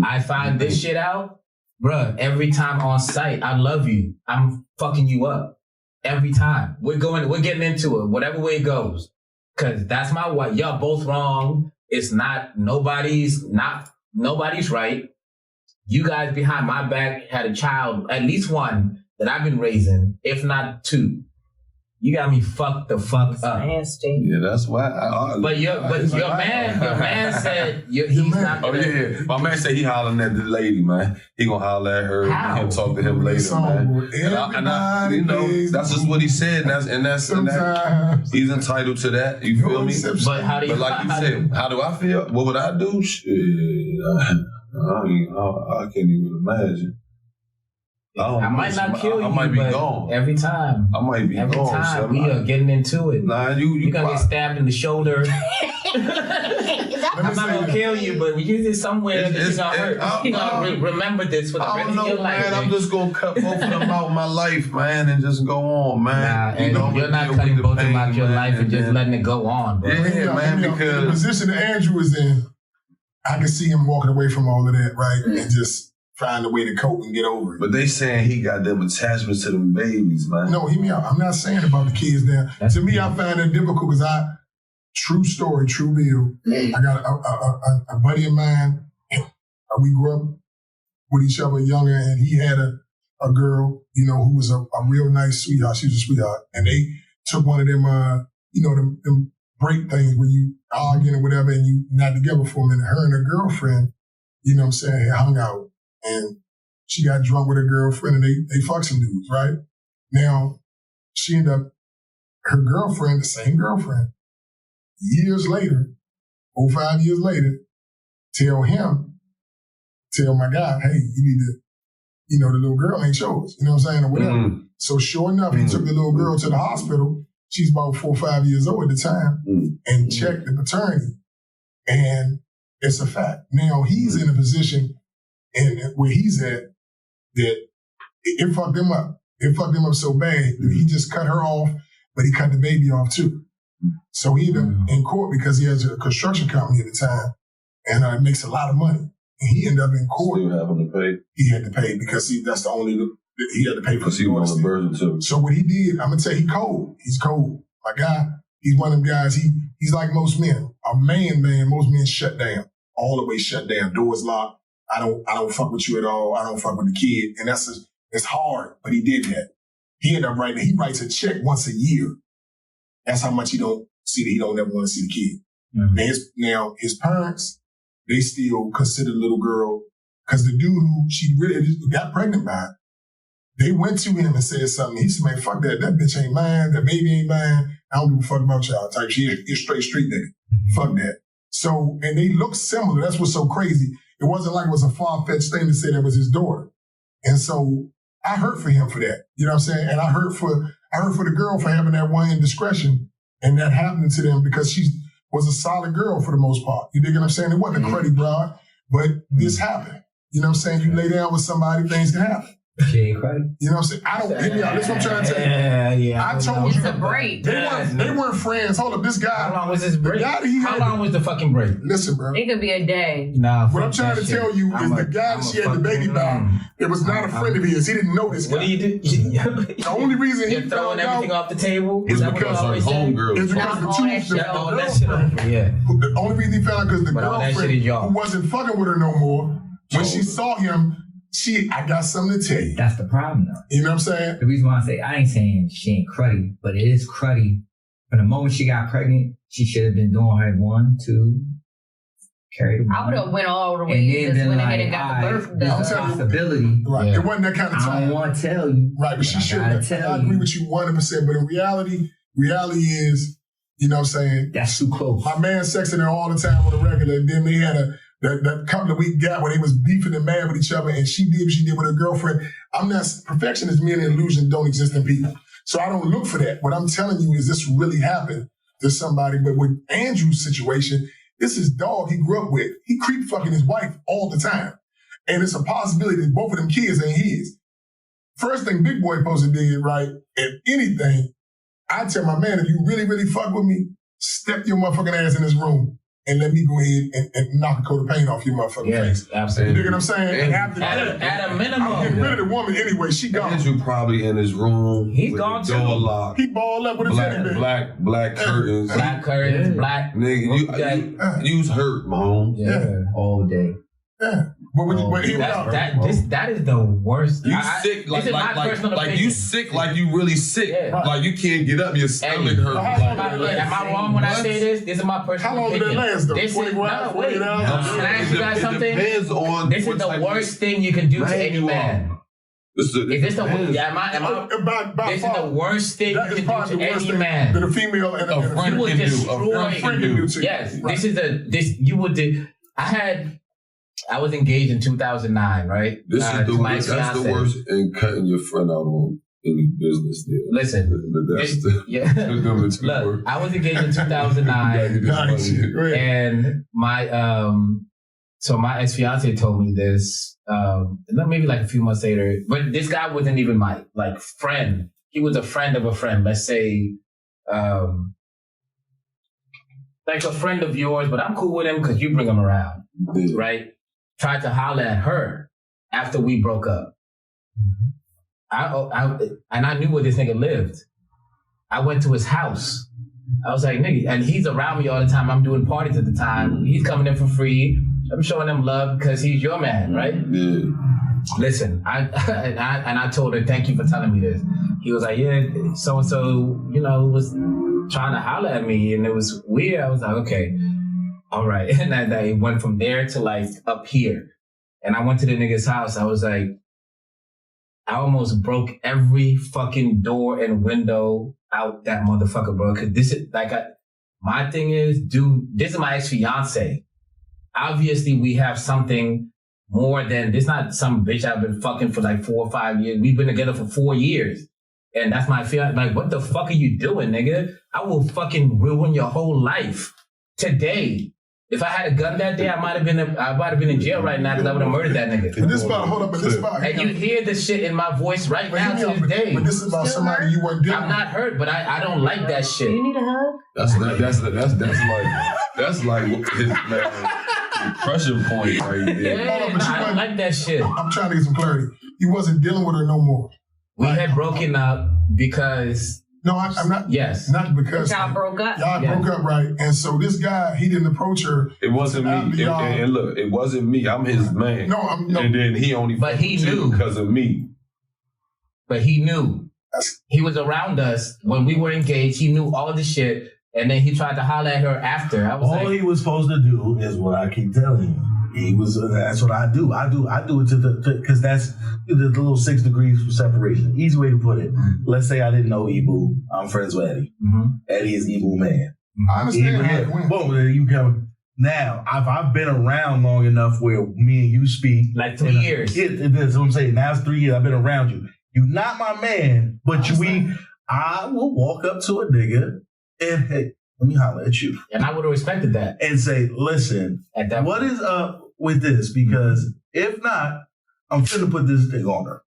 I find this shit out. Bruh, every time on site, I love you. I'm fucking you up. Every time. We're getting into it, whatever way it goes. Cause that's my wife. Y'all both wrong. It's not, nobody's right. You guys behind my back had a child, at least one, that I've been raising, if not 2. You got me fucked the fuck up. Nasty. Yeah, that's why. But your man said he's not. Oh yeah. My man said he hollering at the lady, man. He gonna holler at her. How? He'll talk to him later, man. And I, you know, that's just what he said. And that's he's entitled to that. You feel me? But how do you? But like you said, how do I feel? What would I do? Shit, I can't even imagine. I might not kill you. I might be gone. Every time. I might be gone. Every time we are getting into it. Nah, you gonna get stabbed in the shoulder. I'm not gonna kill you, but you just somewhere that you're gonna hurt. You're gonna remember this for the rest of your life. Man, I'm just gonna cut both of them out of my life, man, and just go on, man. Nah, you're not cutting both of them out of your life and just letting it go on, bro. Yeah, man, because the position that Andrew is in, I can see him walking away from all of that, right, and just find a way to cope and get over it. But they saying he got them attachments to them babies, man. No, hear me out. I'm not saying about the kids now. To me, I find it difficult because true story, true bill. I got a buddy of mine. We grew up with each other younger, and he had a girl, you know, who was a real nice sweetheart. She was a sweetheart. And they took one of them, them break things where you arguing or whatever, and you not together for a minute. Her and her girlfriend, you know what I'm saying, had hung out. And she got drunk with her girlfriend, and they fucked some dudes, right? Now, she ended up, her girlfriend, the same girlfriend, years later, 5 years later, tell my guy, hey, you need to, you know, the little girl ain't yours, you know what I'm saying, or whatever. Mm-hmm. So sure enough, he took the little girl to the hospital. She's about 4 or 5 years old at the time, and checked the paternity. And it's a fact. Now, he's in a position and where he's at, that it fucked him up. It fucked him up so bad that he just cut her off, but he cut the baby off too. So he ended up in court because he has a construction company at the time. and it makes a lot of money. And he ended up in court. Still having to pay. He had to pay because that's the only he had to pay for. He was on the version too. So what he did, I'm gonna tell you, he cold. He's cold. My guy, he's one of them guys. He's like most men. A man. Most men shut down, all the way shut down. Doors locked. I don't fuck with you at all. I don't fuck with the kid, and it's hard. But he did that. He ended up writing. He writes a check once a year. That's how much he don't ever want to see the kid. Mm-hmm. Now his parents, they still consider the little girl, because the dude who she really got pregnant by, they went to him and said something. He said, man, fuck that. That bitch ain't mine. That baby ain't mine. I don't give a fuck about y'all type shit. It's straight street nigga. Fuck that. So, and they look similar. That's what's so crazy. It wasn't like it was a far-fetched thing to say that was his daughter. And so I hurt for him for that. You know what I'm saying? And I hurt for the girl for having that one indiscretion and that happening to them, because she was a solid girl for the most part. You dig what I'm saying? It wasn't a cruddy broad, but this happened. You know what I'm saying? You lay down with somebody, things can happen. She ain't crazy. You know what I'm saying? I don't hit me out. That's what I'm trying to tell you. Yeah. I told you. It's a break. They weren't friends. Hold up, this guy. How long was this break? How long was the fucking break? Listen, bro. It could be a day. Nah. What I'm trying to tell you is the guy that she had the baby by, it was not a friend of his. He didn't know this guy. What do you do? The only reason he throwing everything off the table is because her homegirl. It's because the only reason he found out because the girlfriend who wasn't fucking with her no more, when she saw him, I got something to tell you. That's the problem, though. You know what I'm saying? The reason why I ain't saying she ain't cruddy, but it is cruddy. From the moment she got pregnant, she should have been doing her 1, 2, carried the I would have went all the way and and just then went ahead and got the birth done. Possibility. Right. Yeah. It wasn't that kind of time. I don't want to tell you. Right, but she should have. I agree with you 100%. But in reality is, you know what I'm saying? That's too close. My man sexing her all the time on the regular, and then they had that couple of week gap where they was beefing and mad with each other, and she did what she did with her girlfriend. Perfection is mere illusion, don't exist in people. So I don't look for that. What I'm telling you is this really happened to somebody. But with Andrew's situation, this is dog he grew up with. He creep fucking his wife all the time. And it's a possibility that both of them kids ain't his. First thing Big Boy supposed to do, right, if anything, I tell my man, if you really, really fuck with me, step your motherfucking ass in this room and let me go ahead and knock a coat of paint off your motherfucking face. Absolutely. You dig what I'm saying? And after at a minimum. I'm getting rid of the woman anyway. She gone. Andrew probably in his room. He's with gone the door locked. He balled up with his head. Black curtains. Black curtains, black. Nigga, you was hurt, Mahomes. Yeah. All day. Yeah. But that is the worst. You sick like you sick like you really sick. Yeah. Like you can't get up, your stomach hurt. Am I wrong when I say this? This is my personal opinion. How long did that last though? This 24 hours, 48 hours? Can I ask you guys something? Depends on this is the worst thing you can do to any man. Is this the worst? This is the worst thing you can do to any man. That a female and a friend would destroy. Yes, this you would do. I was engaged in 2009, right? This is that's the worst in cutting your friend out on any business deal. Listen, look, I was engaged in 2009, and my ex-fiance told me this, maybe like a few months later, but this guy wasn't even my friend. He was a friend of a friend. Let's say, like a friend of yours, but I'm cool with him because you bring him around, right? Tried to holler at her after we broke up. I knew where this nigga lived. I went to his house. I was like, nigga, and he's around me all the time. I'm doing parties at the time. He's coming in for free. I'm showing him love because he's your man, right? Yeah. Listen, I told her, thank you for telling me this. He was like, yeah, so-and-so, was trying to holler at me, and it was weird. I was like, okay. All right. And I went from there to up here. And I went to the nigga's house. I was like, I almost broke every fucking door and window out that motherfucker, bro. Cause this is my thing is, dude, this is my ex-fiance. Obviously we have something more than this, not some bitch I've been fucking for 4 or 5 years. We've been together for 4 years. And that's my fiance. What the fuck are you doing, nigga? I will fucking ruin your whole life today. If I had a gun that day, I might have been in jail right now because I would have murdered that nigga. But this about, hold up, but this about. And you hear the shit in my voice right now to this day. But this is about somebody you weren't dealing with. I'm not hurt, but I don't like that shit. You need a hug? That's like his man. Pressure point right there. Yeah, I like that shit. I'm trying to get some clarity. You wasn't dealing with her no more. We had broken up because... No, I'm not. Yes. Not because y'all broke up. Y'all broke up, right? And so this guy, he didn't approach her. It wasn't me. And look, it wasn't me. I'm his man. No. And then he only. But he knew because of me. But he knew. He was around us when we were engaged. He knew all the shit, and then he tried to holler at her after. I was all he was supposed to do is what I keep telling you. He was. That's what I do. I do it because that's the little 6 degrees of separation. Easy way to put it. Let's say I didn't know Ebou. I'm friends with Eddie. Mm-hmm. Eddie is Ebou man. I understand. Boom. You come. Now, I've been around long enough where me and you speak. Like 3 years. That's what I'm saying. Now it's 3 years. I've been around you. You're not my man, but I will walk up to a nigga and, hey, let me holler at you. And I would have respected that. And say, listen, what is up with this? Because if not, I'm finna put this thing on her.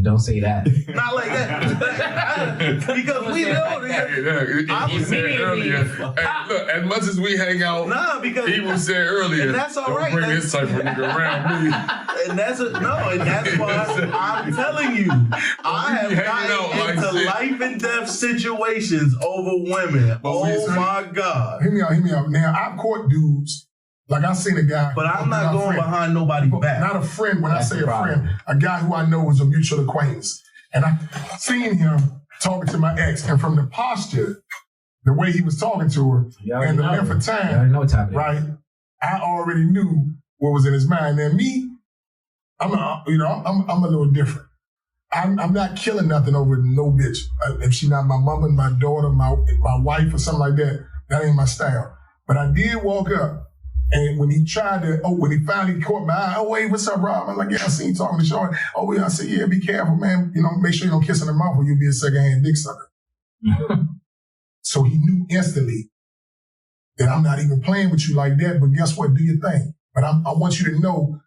Don't say that. Not like that. Because we know that. He said earlier, look, as much as we hang out, he was said earlier, and that's all don't right. bring this type of nigga around me. And that's why I'm telling you, I have gotten into life and death situations over women. My God. Hear me out. Now, I've caught dudes. Like I seen a guy, but I'm not going behind nobody's back. Not a friend. When I say a friend, a guy who I know is a mutual acquaintance, and I seen him talking to my ex, and from the posture, the way he was talking to her, and the length of time, right? I already knew what was in his mind. And me, I'm a little different. I'm not killing nothing over no bitch. If she not my mama, my daughter, my wife, or something like that, that ain't my style. But I did walk up. And when he when he finally caught my eye, oh, hey, what's up, Rob? I'm like, yeah, I seen you talking to Sean. Oh, yeah, I said, yeah, be careful, man. Make sure you don't kiss in the mouth or you'll be a secondhand dick sucker. So he knew instantly that I'm not even playing with you like that, but guess what? Do your thing. But I want you to know,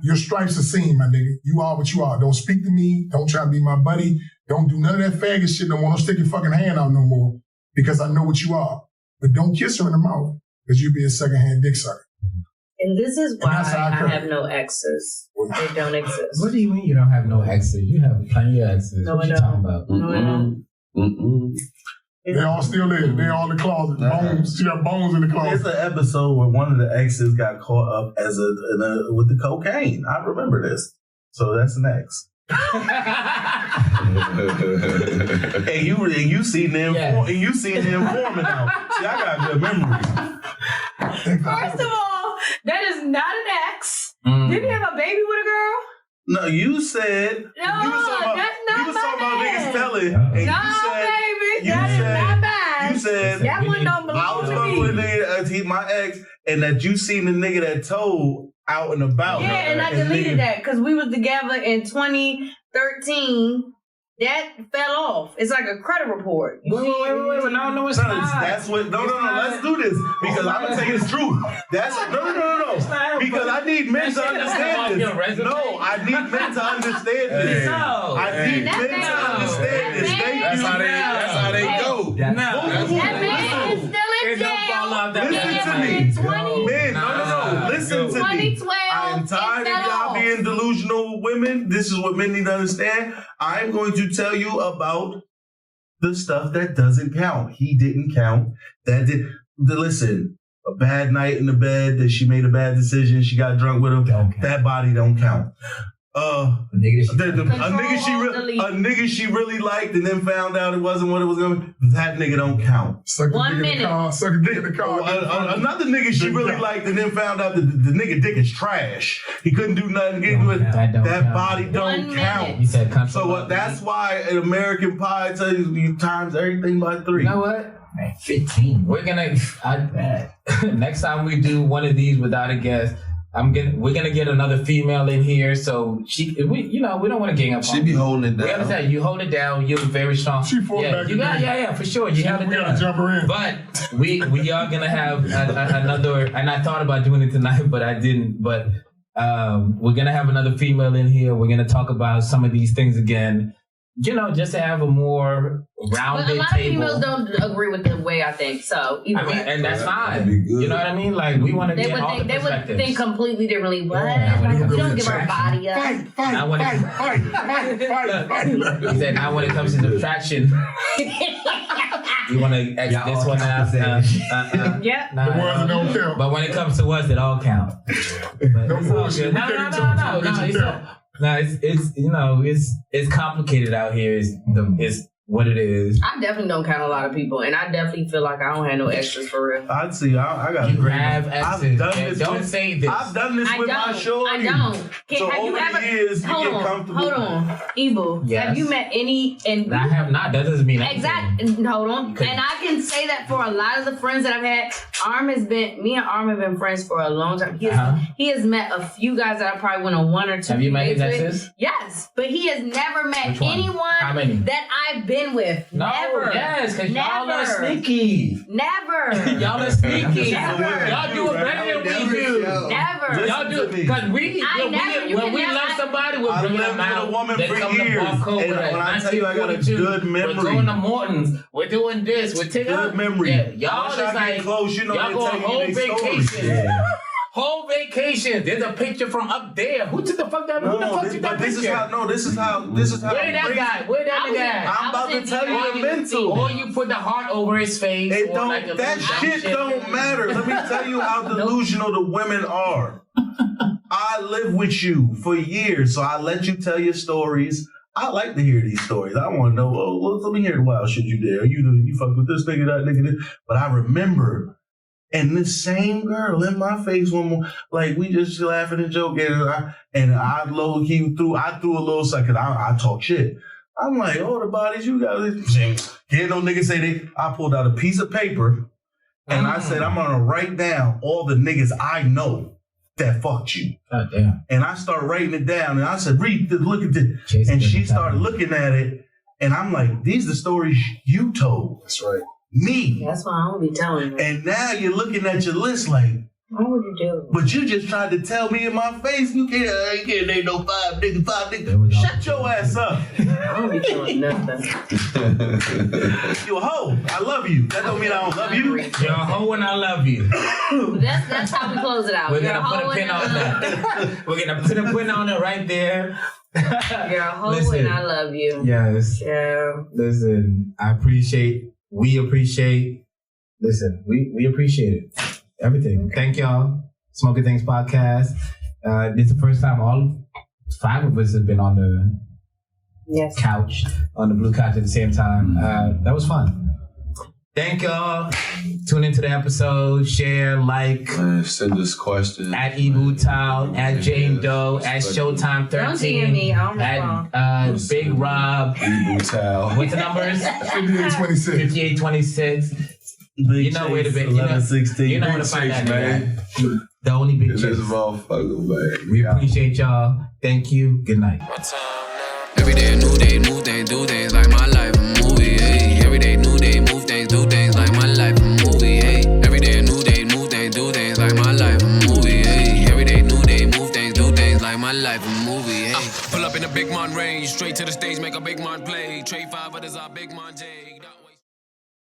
your stripes are seen, my nigga. You are what you are. Don't speak to me. Don't try to be my buddy. Don't do none of that faggot shit no more. Don't stick your fucking hand out no more because I know what you are. But don't kiss her in the mouth. Because you be a secondhand dick sucker. And this is why I have no exes. They don't exist. What do you mean you don't have no exes? You have plenty of exes. No, what you talking about? No, I don't. They all still there. They all in the closet. Bones. She got bones in the closet. There's an episode where one of the exes got caught up with the cocaine. I remember this. So that's an ex. and you seen the informant out. See, I got good memory. First of all, that is not an ex. Didn't he have a baby with a girl? No, you said. No, that's not you was talking about niggas telling. No, baby, that is not mine. You said that one don't belong to me. With my ex, and that you seen the nigga that told out and about. Yeah, and I deleted that because we was together in 2013. That fell off. It's like a credit report. Wait. No, it's not. That's what. No. Let's do this because I'm gonna tell you the truth. That's no. Because I need men to understand this. No, I need men to understand this. I need men to understand this. That's how they go. That man is still in jail. Listen to me. Men, no. Listen to me. 2012. I am tired of y'all being delusional with women. This is what men need to understand. I'm going to tell you about the stuff that doesn't count. He didn't count. Listen, a bad night in the bed, that she made a bad decision, she got drunk with him, that body don't count. A nigga she really liked and then found out it wasn't what it was going to be, that nigga don't count. Suck a dick in the car. Another nigga she really liked and then found out that the nigga dick is trash. He couldn't do nothing getting with that body don't count. You said so that's why an American Pie tells you times everything by 3. You know what? 15. We're gonna next time we do one of these without a guest, we're gonna get another female in here, so we don't want to gang up. She be holding it down. We understand. You hold it down. You're very strong. She fought back. For sure. You held it down. Gotta jump her in. But we are gonna have another. And I thought about doing it tonight, but I didn't. But we're gonna have another female in here. We're gonna talk about some of these things again. just to have a more rounded But a lot table. of females don't agree with the way I think. So either way. And that's fine. You know what I mean? Like we want to get all the perspectives. They would think completely differently. What? Yeah, We don't give our body up. Fight. He said, now when it comes to subtraction, you want to X this one out. Yeah. The ones that don't count. But when it comes to us, it all count. No bullshit. No, it's complicated out here. It's what it is. I definitely don't count a lot of people, and I definitely feel like I don't have no extras for real. I'd see. I got. You have extras. Don't say this. I've done this with my shorty. I don't. So have over you ever, the years, hold you get on, comfortable. Hold on, Ebou. Yes. Have you met any? And I have not. That doesn't mean anything. Exactly. Hold on. And I can say that for a lot of the friends that I've had. Me and Arm have been friends for a long time. He has met a few guys that I probably went on 1 or 2. Have you met his dates with. exes? Yes, but he has never met How anyone many? that I've been with. No, Never. yes, because y'all Never. are sneaky. Never. Y'all are sneaky. Never. Y'all do it better than we do. Never. Y'all do it because when we love somebody, we'll bring them out. a woman They for come to years. Barcode And with when I tell you I got a good memory. We're going to Morton's. We're doing this. We're taking Good memory. Yeah, y'all Once is y'all get like close, you know y'all they go tell on you whole they stories. vacation. Yeah. Whole vacation. There's a picture from up there. Who took the fuck that? Who the fuck took that This is picture? how. This is how. Where that guy? Where that nigga at? I'm about to tell you the mental. Or you put the heart over his face. It or don't. like a That little shit don't matter. Let me tell you how delusional the women are. I live with you for years, so I let you tell your stories. I like to hear these stories. I want to know. Oh, let me hear the wild shit you did. You fuck with this nigga, that nigga. This. But I remember. And this same girl in my face one more, like we just laughing and joking, and I low key threw a little second. I talk shit. I'm like, oh, the bodies you got. Can't no nigga say they. I pulled out a piece of paper, and I said I'm gonna write down all the niggas I know that fucked you. God damn. And I start writing it down, and I said, read this, look at this, and she started looking at it, and I'm like, these are the stories you told. That's right. Me. That's why I don't be telling you. And now you're looking at your list like, what would you do? but you just tried to tell me in my face, you can't name no five niggas. Shut your ass up. I don't be doing nothing. You a hoe. I love you. That don't mean I don't love you. You're a hoe and I love you. That's how we close it out. We're going to put a pin on that. We're going to put a pin on it right there. You're a hoe and I love you. Yes. Yeah. Listen, we appreciate it. Everything. Thank y'all. Smoking Things Podcast. This is the first time all 5 of us have been on the couch, on the blue couch at the same time. That was fun. Thank y'all. Tune into the episode. Share, like. Send us questions. At Ebou Taal, at Jane Doe, at Showtime 13. Don't DM me. I don't at Big Rob. Ebou Taal. What's the numbers? 5826. 5826. You know where to be. 1116. You know where to find that man. The only big This chicks. motherfucker, man. We appreciate y'all. Thank you. Good night. Every day a new day, move things, do things like my life a movie. Hey. Every day new day, move things, do things like my life a movie. Hey. Every day a new day, move things, do things like my life a movie. Hey. Every day new day, move things, do things like my life a movie. Hey. Pull up in a big man range, straight to the stage, make a big man play. Trade 5 others, our big man J.